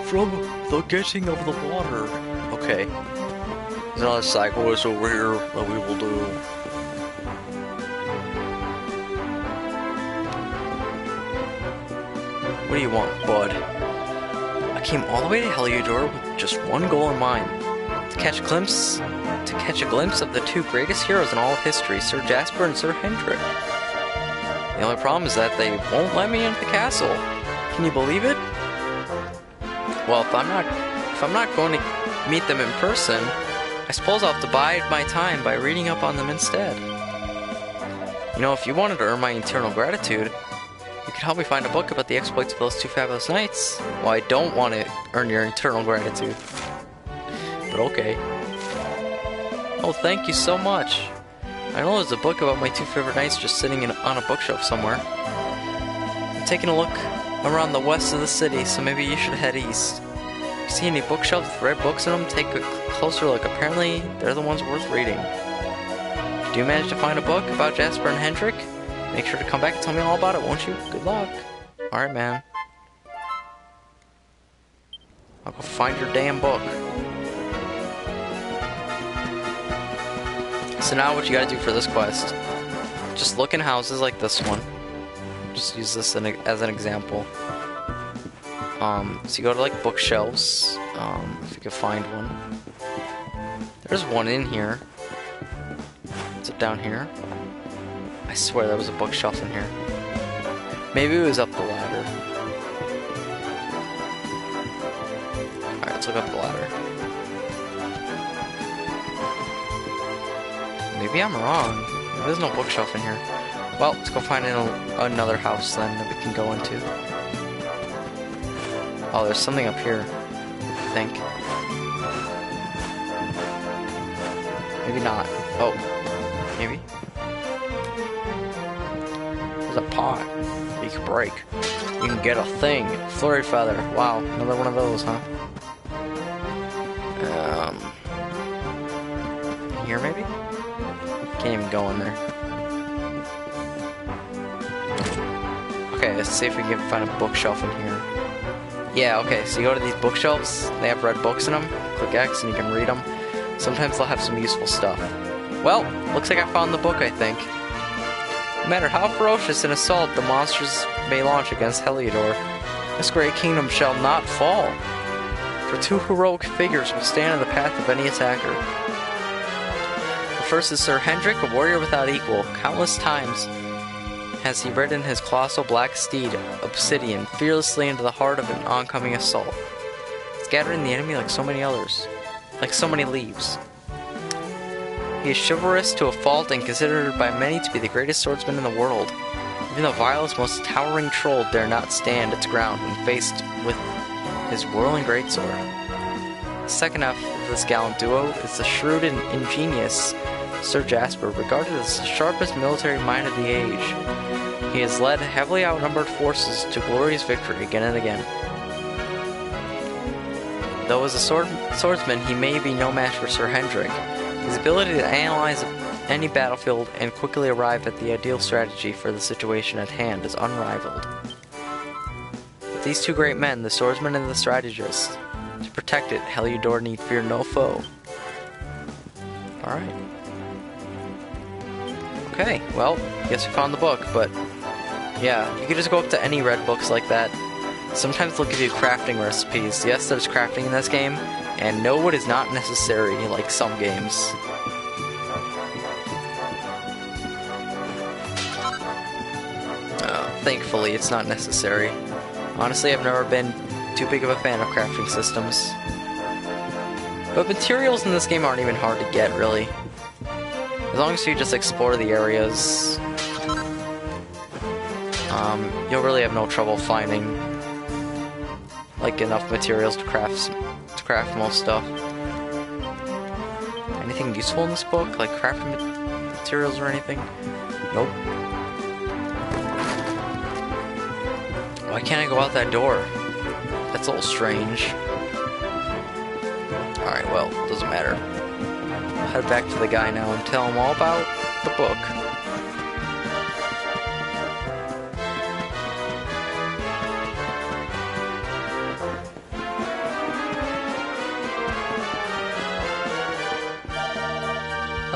from the getting of the water. Okay. There's another side quest over here that we will do. What do you want, bud? I came all the way to Heliodor with just one goal in mind. To catch a glimpse of the two greatest heroes in all of history, Sir Jasper and Sir Hendrik. The only problem is that they won't let me into the castle. Can you believe it? Well, if I'm not going to meet them in person, I suppose I'll have to bide my time by reading up on them instead. You know, if you wanted to earn my eternal gratitude, you could help me find a book about the exploits of those two fabulous knights. Well, I don't want to earn your eternal gratitude. But okay. Oh, thank you so much. I know there's a book about my two favorite knights just sitting on a bookshelf somewhere. I'm taking a look around the west of the city, so maybe you should head east. If you see any bookshelves with red books in them, take a closer look. Apparently, they're the ones worth reading. If you do manage to find a book about Jasper and Hendrik, make sure to come back and tell me all about it, won't you? Good luck. Alright, man. I'll go find your damn book. So now what you gotta do for this quest, just look in houses like this one. Just use this as an example. So you go to like bookshelves, if you can find one. There's one in here. Is it down here? I swear there was a bookshelf in here. Maybe it was up the ladder. Alright, let's look up the ladder. Maybe I'm wrong. There's no bookshelf in here. Well, let's go find another house then that we can go into. Oh, there's something up here, I think. Maybe not. Oh, maybe. There's a pot you can break. You can get a thing. Flurry feather. Wow, another one of those, huh? Here maybe? Can't even go in there. Okay, let's see if we can find a bookshelf in here. Yeah, okay, so you go to these bookshelves, they have red books in them. Click X and you can read them. Sometimes they'll have some useful stuff. Well, looks like I found the book, I think. No matter how ferocious an assault the monsters may launch against Heliodor, this great kingdom shall not fall. For two heroic figures will stand in the path of any attacker. The first is Sir Hendrik, a warrior without equal. Countless times has he ridden his colossal black steed, Obsidian, fearlessly into the heart of an oncoming assault, scattering the enemy like so many others, like so many leaves. He is chivalrous to a fault and considered by many to be the greatest swordsman in the world. Even the vilest, most towering troll dare not stand its ground when faced with his whirling greatsword. The second half of this gallant duo is the shrewd and ingenious Sir Jasper, regarded as the sharpest military mind of the age. He has led heavily outnumbered forces to glorious victory again and again. Though as a swordsman, he may be no match for Sir Hendrik. His ability to analyze any battlefield and quickly arrive at the ideal strategy for the situation at hand is unrivaled. With these two great men, the swordsman and the strategist, to protect it, Heliodor need fear no foe. Alright. Okay, well, guess we found the book, but yeah, you can just go up to any red books like that. Sometimes they'll give you crafting recipes. Yes, there's crafting in this game, and no, it is not necessary like some games. Thankfully, it's not necessary. Honestly, I've never been too big of a fan of crafting systems. But materials in this game aren't even hard to get, really. As long as you just explore the areas, you'll really have no trouble finding like enough materials to craft most stuff. Anything useful in this book, like crafting materials or anything? Nope. Why can't I go out that door? That's a little strange. Alright, well, doesn't matter. I'll head back to the guy now and tell him all about the book.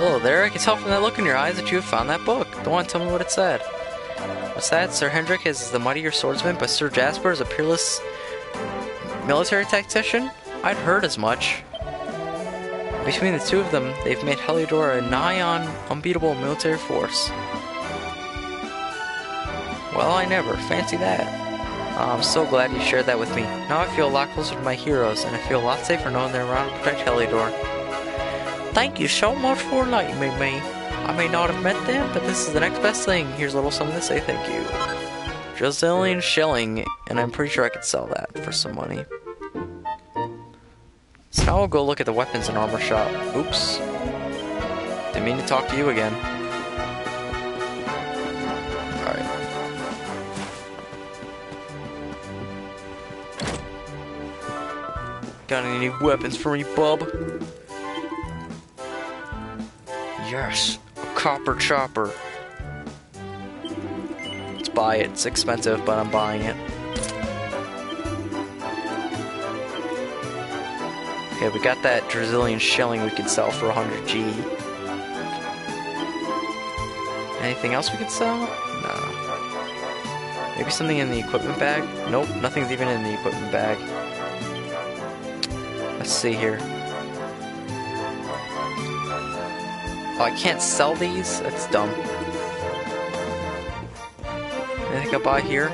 Hello there, I can tell from that look in your eyes that you have found that book. Don't want to tell me what it said. What's that? Sir Hendrik is the mightier swordsman, but Sir Jasper is a peerless military tactician? I'd heard as much. Between the two of them, they've made Heliodor a nigh-on unbeatable military force. Well, I never. Fancy that. I'm so glad you shared that with me. Now I feel a lot closer to my heroes, and I feel a lot safer knowing they're around to protect Heliodor. Thank you so much for enlightening me. I may not have met them, but this is the next best thing. Here's a little something to say thank you. Brazilian shilling, and I'm pretty sure I could sell that for some money. So now we'll go look at the weapons and armor shop. Oops. Didn't mean to talk to you again. Alright. Got any new weapons for me, bub? Yes, a copper chopper. Let's buy it. It's expensive, but I'm buying it. Okay, we got that Brazilian shilling we could sell for 100G. Anything else we could sell? No. Maybe something in the equipment bag? Nope, nothing's even in the equipment bag. Let's see here. Oh, I can't sell these? That's dumb. Anything I buy here?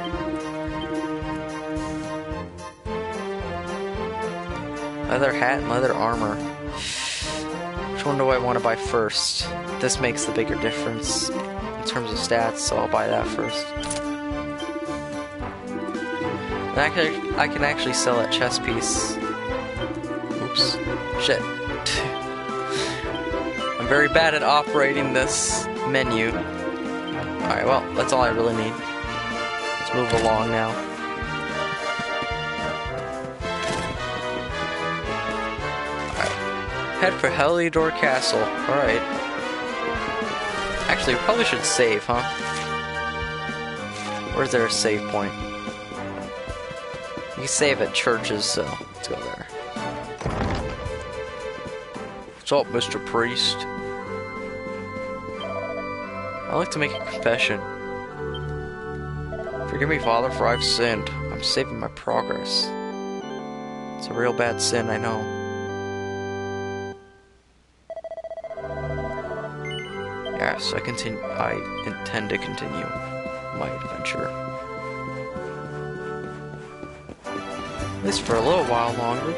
Leather hat and leather armor. Which one do I want to buy first? This makes the bigger difference in terms of stats, so I'll buy that first. And I can actually sell that chest piece. Oops. Shit. I'm very bad at operating this menu. Alright, well, that's all I really need. Let's move along now. Head for Heliodor Castle. Alright. Actually, we probably should save, huh? Or is there a save point? You can save at churches, so let's go there. What's up, Mr. Priest? I'd like to make a confession. Forgive me, Father, for I've sinned. I'm saving my progress. It's a real bad sin, I know. Yes, I intend to continue my adventure. At least for a little while longer.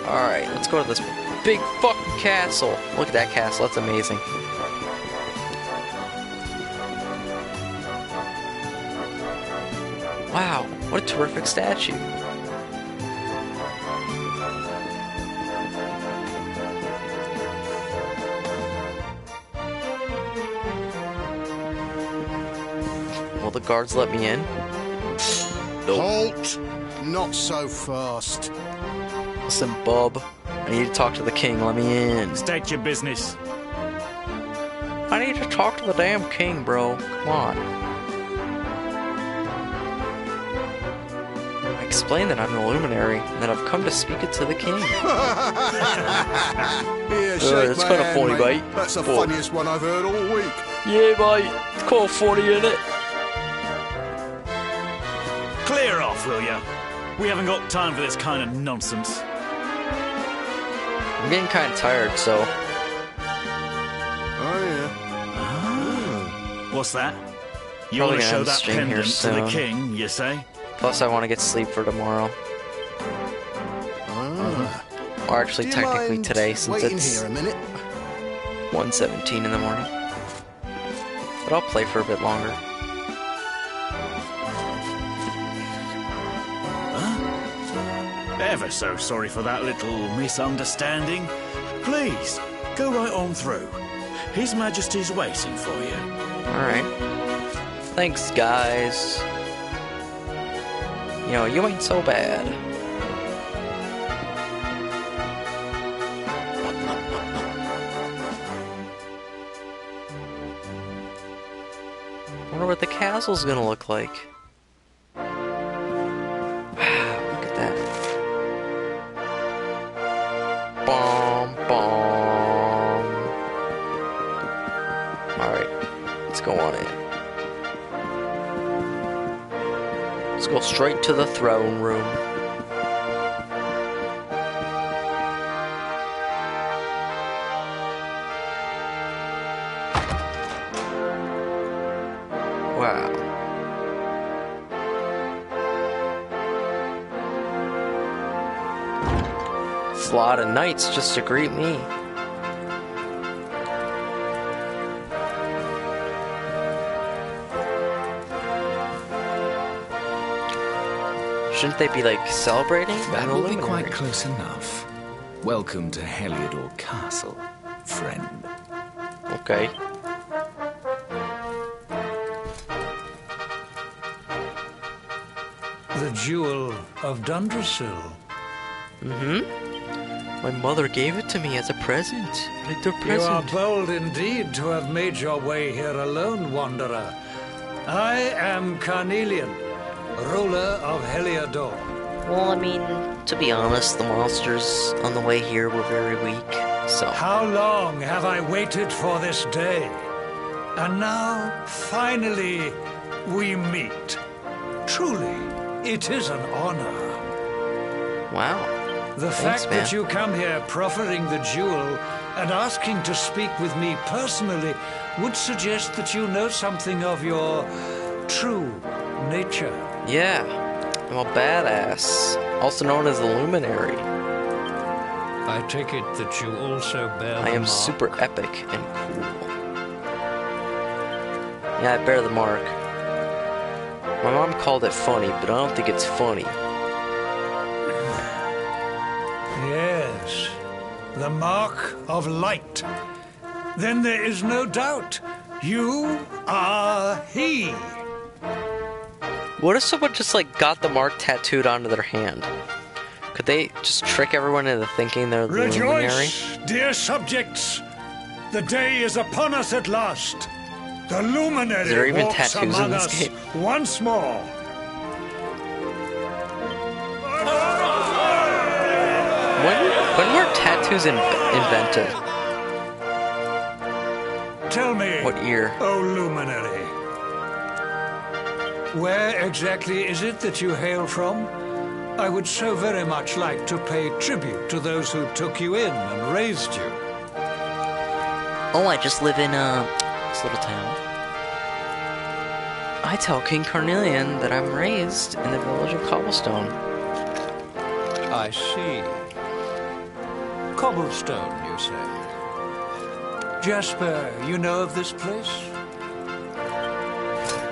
Alright, let's go to this big fucking castle. Look at that castle, that's amazing. Wow, what a terrific statue. Will the guards let me in? Nope. Halt! Not so fast. Listen, bub. I need to talk to the king. Let me in. State your business. I need to talk to the damn king, bro. Come on. I explained that I'm an luminary and that I've come to speak it to the king. Here, shake it's my kind of hand, funny, mate. That's the Whoa. funniest one I've heard all week. Yeah, mate. It's kind of funny, isn't it? Clear off, will ya? We haven't got time for this kind of nonsense. I'm getting kind of tired, so... Oh, yeah. What's that? You Probably want to gonna show end the that stream here pendant to the soon. king, you say? Plus, I want to get sleep for tomorrow. Or actually, Do you technically mind today, since waiting it's here a minute? 1:17 in the morning. But I'll play for a bit longer. Ever so sorry for that little misunderstanding. Please, go right on through. His Majesty's waiting for you. Alright. Thanks, guys. You know, you ain't so bad. Wonder what the castle's gonna look like. Wow, look at that. Alright, let's go on in. Let's go straight to the throne room. Wow. It's a lot of knights just to greet me. Shouldn't they be, like, celebrating? That will be quite close enough. Welcome to Heliodor Castle, friend. Okay. The Jewel of Dundrasil. My mother gave it to me as a present. Like a You are present. bold indeed to have made your way here alone, wanderer. I am Carnelian, ruler of Heliodor. Well, I mean, to be honest, the monsters on the way here were very weak, so... How long have I waited for this day? And now, finally, we meet. Truly, it is an honor. Wow. The Thanks, fact man. that you come here proffering the jewel and asking to speak with me personally would suggest that you know something of your true nature. Yeah, I'm a badass, also known as the Luminary. I take it that you also bear I the am mark. super epic and cool. Yeah, I bear the mark. My mom called it funny, but I don't think it's funny. Yes, the mark of light. Then there is no doubt. You are he. What if someone just, like, got the mark tattooed onto their hand? Could they just trick everyone into thinking they're the Luminary? Rejoice, dear subjects. The day is upon us at last. The Is there Luminary even walks tattoos in among this us game? once more. When were tattoos invented? Tell me, What year? O Luminary, where exactly is it that you hail from? I would so very much like to pay tribute to those who took you in and raised you. Oh, I just live in this little town. I tell King Carnelian that I'm raised in the village of Cobblestone. I see. Cobblestone, you say? Jasper, you know of this place?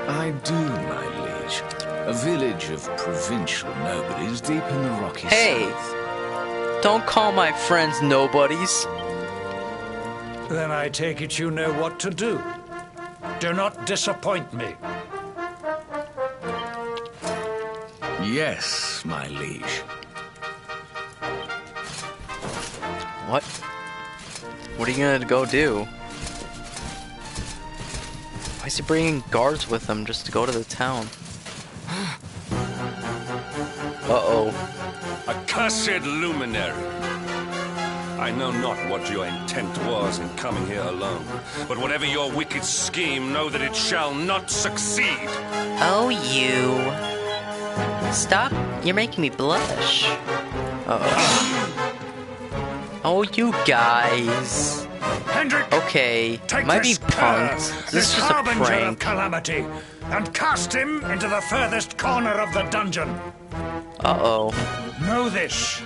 I do, my liege. A village of provincial nobodies deep in the rocky Hey! south. Don't call my friends nobodies. Then I take it you know what to do. Do not disappoint me. Yes, my liege. What? What are you gonna go do? Why is he bringing guards with him just to go to the town? Uh-oh. Accursed Luminary! I know not what your intent was in coming here alone, but whatever your wicked scheme, know that it shall not succeed! Oh, you. Stop. You're making me blush. Uh-oh. Oh, you guys. Hendrik, Okay, take might be this punked. cur, This is just a harbinger of prank. calamity, and cast him into the furthest corner of the dungeon. Uh-oh. Know this.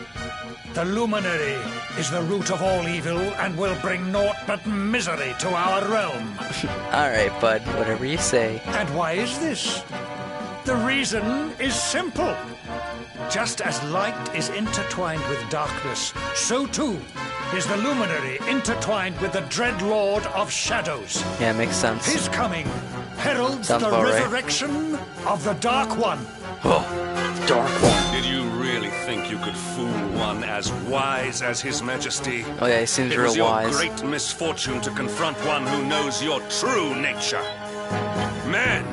The Luminary is the root of all evil and will bring naught but misery to our realm. Alright, bud. Whatever you say. And why is this? The reason is simple. Just as light is intertwined with darkness, so too is the Luminary intertwined with the dread Lord of Shadows. Yeah, makes sense. His coming heralds Sounds the about right. resurrection of the Dark One. Oh, Dark One. Did you really think you could fool one as wise as His Majesty? Oh yeah, he seems It real was your wise. great misfortune to confront one who knows your true nature. Men,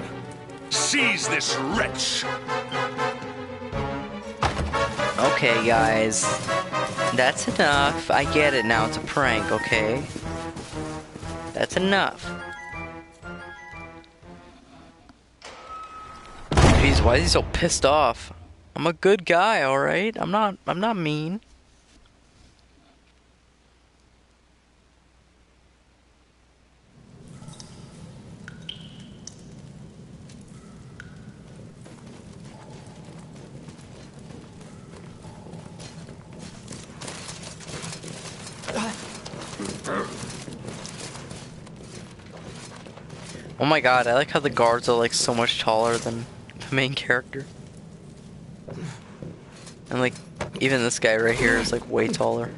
seize this wretch! Okay, guys. That's enough. I get it now. It's a prank, okay? That's enough. Why is he so pissed off? I'm a good guy, alright? I'm not mean. Oh my god, I like how the guards are like so much taller than the main character. And like, even this guy right here is like way taller.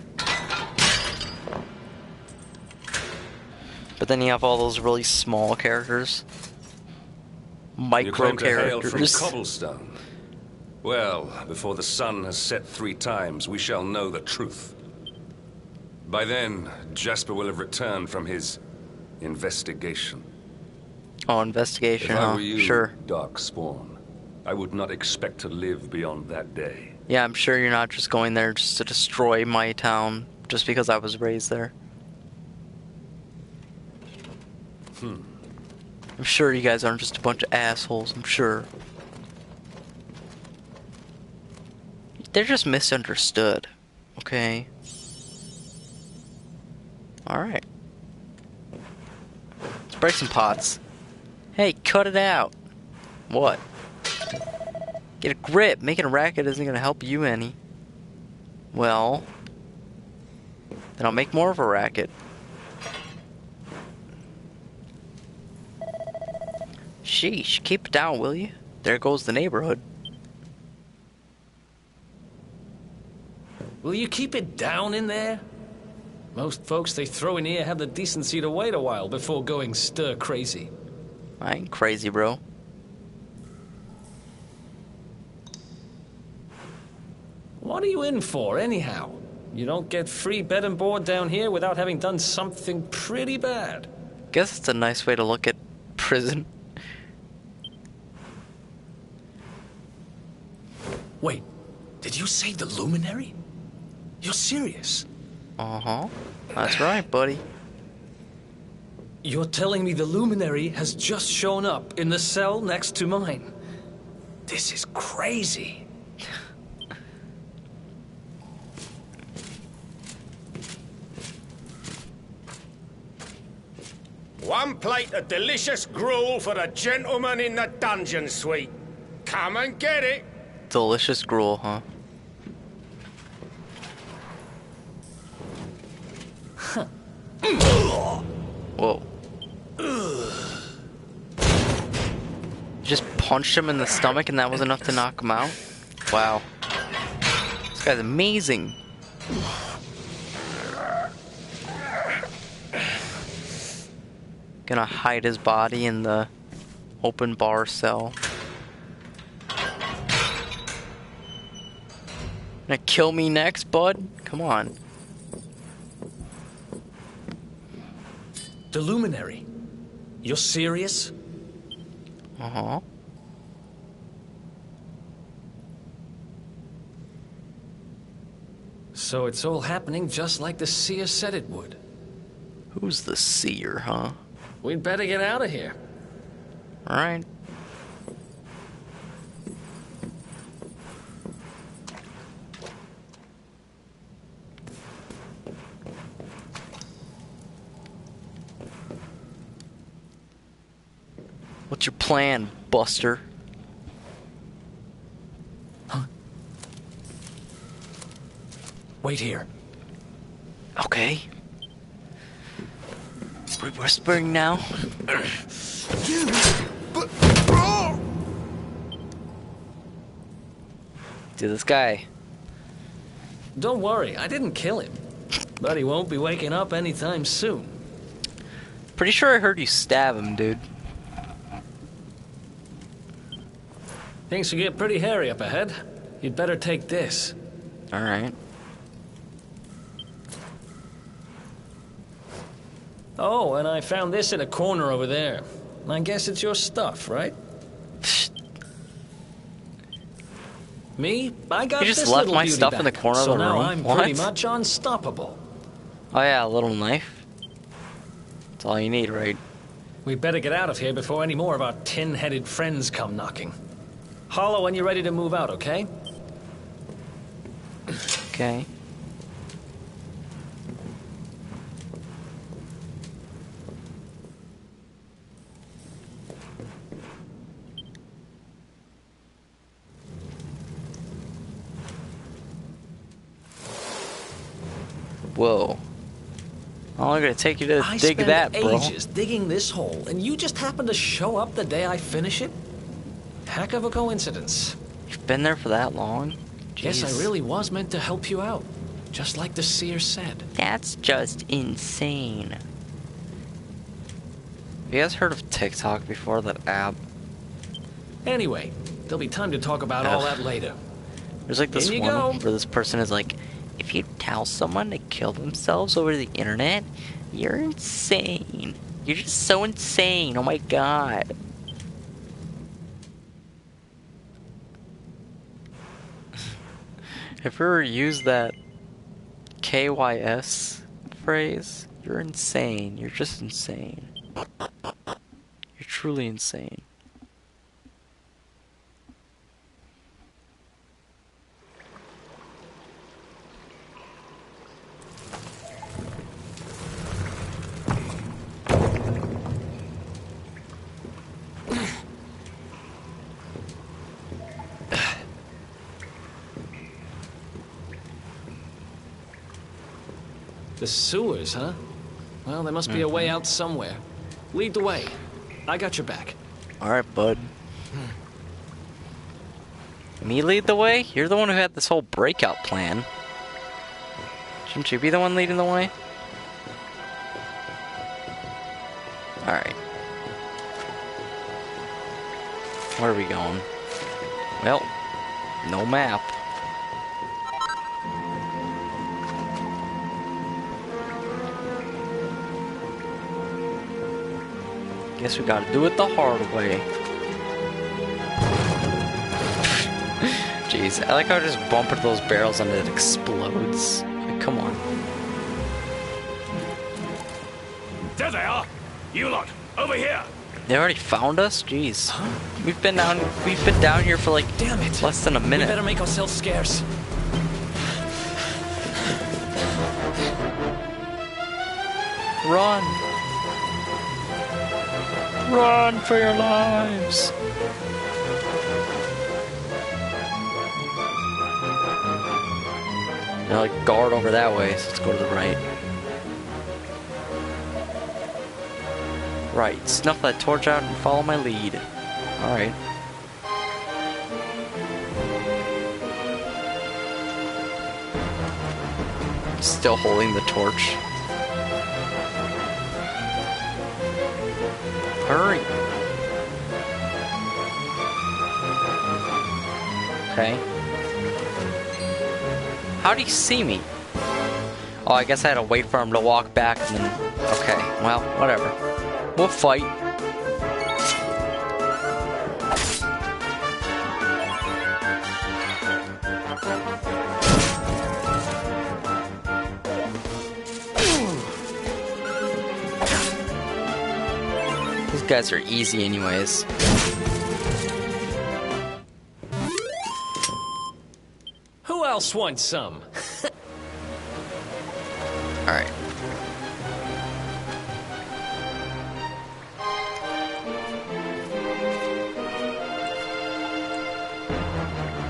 But then you have all those really small characters. Micro You claim to hail from characters. Cobblestone. Well, before the sun has set 3 times, we shall know the truth. By then, Jasper will have returned from his investigation. Oh, investigation, If I huh? were you, Sure. Darkspawn, I would not expect to live beyond that day. Yeah, I'm sure you're not just going there just to destroy my town just because I was raised there. I'm sure you guys aren't just a bunch of assholes, I'm sure. They're just misunderstood, okay? Alright. Let's break some pots. Hey, cut it out! What? Get a grip! Making a racket isn't gonna help you any. Well... then I'll make more of a racket. Sheesh, keep it down, will you? There goes the neighborhood. Will you keep it down in there? Most folks they throw in here have the decency to wait a while before going stir crazy. I ain't crazy, bro. What are you in for, anyhow? You don't get free bed and board down here without having done something pretty bad. Guess it's a nice way to look at prison. Wait, did you say the Luminary? You're serious? Uh-huh. That's right, buddy. You're telling me the Luminary has just shown up in the cell next to mine? This is crazy. One plate of delicious gruel for the gentleman in the dungeon suite. Come and get it. Delicious gruel, huh? Whoa. Just punched him in the stomach and that was enough to knock him out? Wow. This guy's amazing. Gonna hide his body in the open bar cell. Gonna kill me next, bud? Come on. The Luminary? You're serious? Uh-huh. So it's all happening just like the seer said it would. Who's the seer, huh? We'd better get out of here. Alright. What's your plan, Buster? Huh? Wait here. Okay. We're whispering now. Dude, this guy. Don't worry, I didn't kill him. But he won't be waking up anytime soon. Pretty sure I heard you stab him, dude. Things will get pretty hairy up ahead. You'd better take this. Alright. Oh, and I found this in a corner over there. I guess it's your stuff, right? Me? I got You just this left little my beauty stuff back, in the corner of so the now room? I'm What? pretty much unstoppable. Oh yeah, a little knife. That's all you need, right? We better get out of here before any more of our tin-headed friends come knocking. Holler when you're ready to move out, okay? Okay. Whoa. How long did it take you to dig that, bro? I spent ages digging this hole, and you just happened to show up the day I finish it? Heck of a coincidence. You've been there for that long? Guess I really was meant to help you out. Just like the seer said. That's just insane. Have you guys heard of TikTok before, that app? Anyway, there'll be time to talk about all that later. There's like this one where this person is like, if you tell someone to kill themselves over the internet, you're insane. You're just so insane. Oh my god. Have you ever used that KYS phrase? You're insane. You're just insane. You're truly insane. The sewers, huh? Well, there must be a way out somewhere. Lead the way. I got your back. Alright, bud. Me lead the way? You're the one who had this whole breakout plan. Shouldn't you be the one leading the way? Alright. Where are we going? Well, no map. Guess we gotta do it the hard way. Jeez, I like how I just bump into those barrels and it explodes. Like, come on. There they are! You lot, over here! They already found us? Jeez. Huh? We've been down here for like less than a minute. We better make ourselves scarce. Run! Run for your lives! Now, like, guard over that way, so let's go to the right. Right, snuff that torch out and follow my lead. Alright. Still holding the torch. Hurry! Okay. How'd he see me? Oh, I guess I had to wait for him to walk back and then... Okay, well, whatever. We'll fight. These guys are easy anyways. Who else wants some? Alright.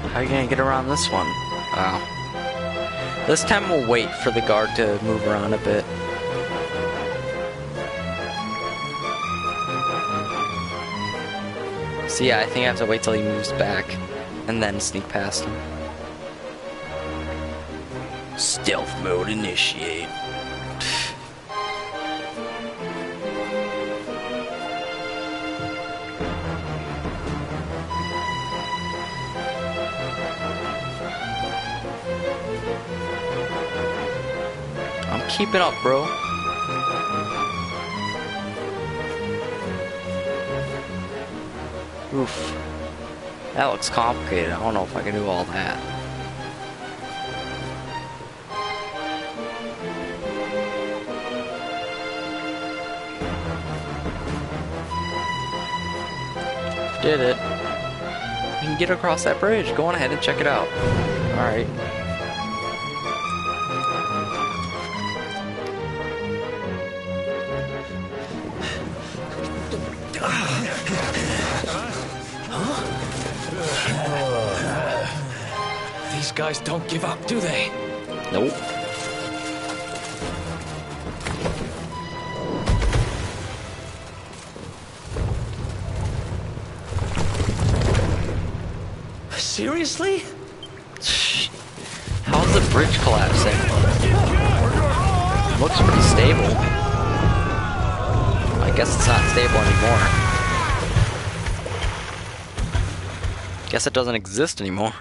How are you gonna get around this one? Oh. This time we'll wait for the guard to move around a bit. So yeah, I think I have to wait till he moves back and then sneak past him. Stealth mode initiate. I'm keeping up, bro. Oof. That looks complicated. I don't know if I can do all that. Did it. can get across that bridge. Go on ahead and check it out. Alright. These guys don't give up, do they? Nope. Seriously? How's the bridge collapsing? Looks pretty stable. I guess it's not stable anymore. Guess it doesn't exist anymore.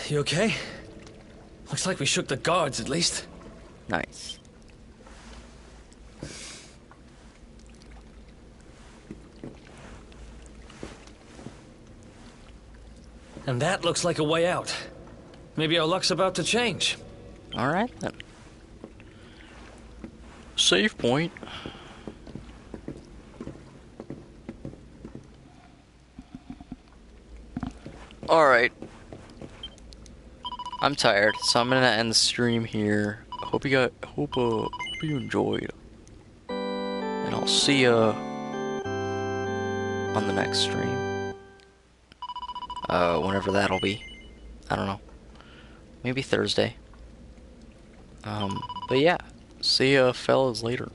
You okay? Looks like we shook the guards, at least. Nice. And that looks like a way out. Maybe our luck's about to change. Alright then. Save point. Alright. I'm tired, so I'm gonna end the stream here. Hope you enjoyed. And I'll see ya on the next stream. Whenever that'll be. I don't know. Maybe Thursday. But yeah, see ya fellas later.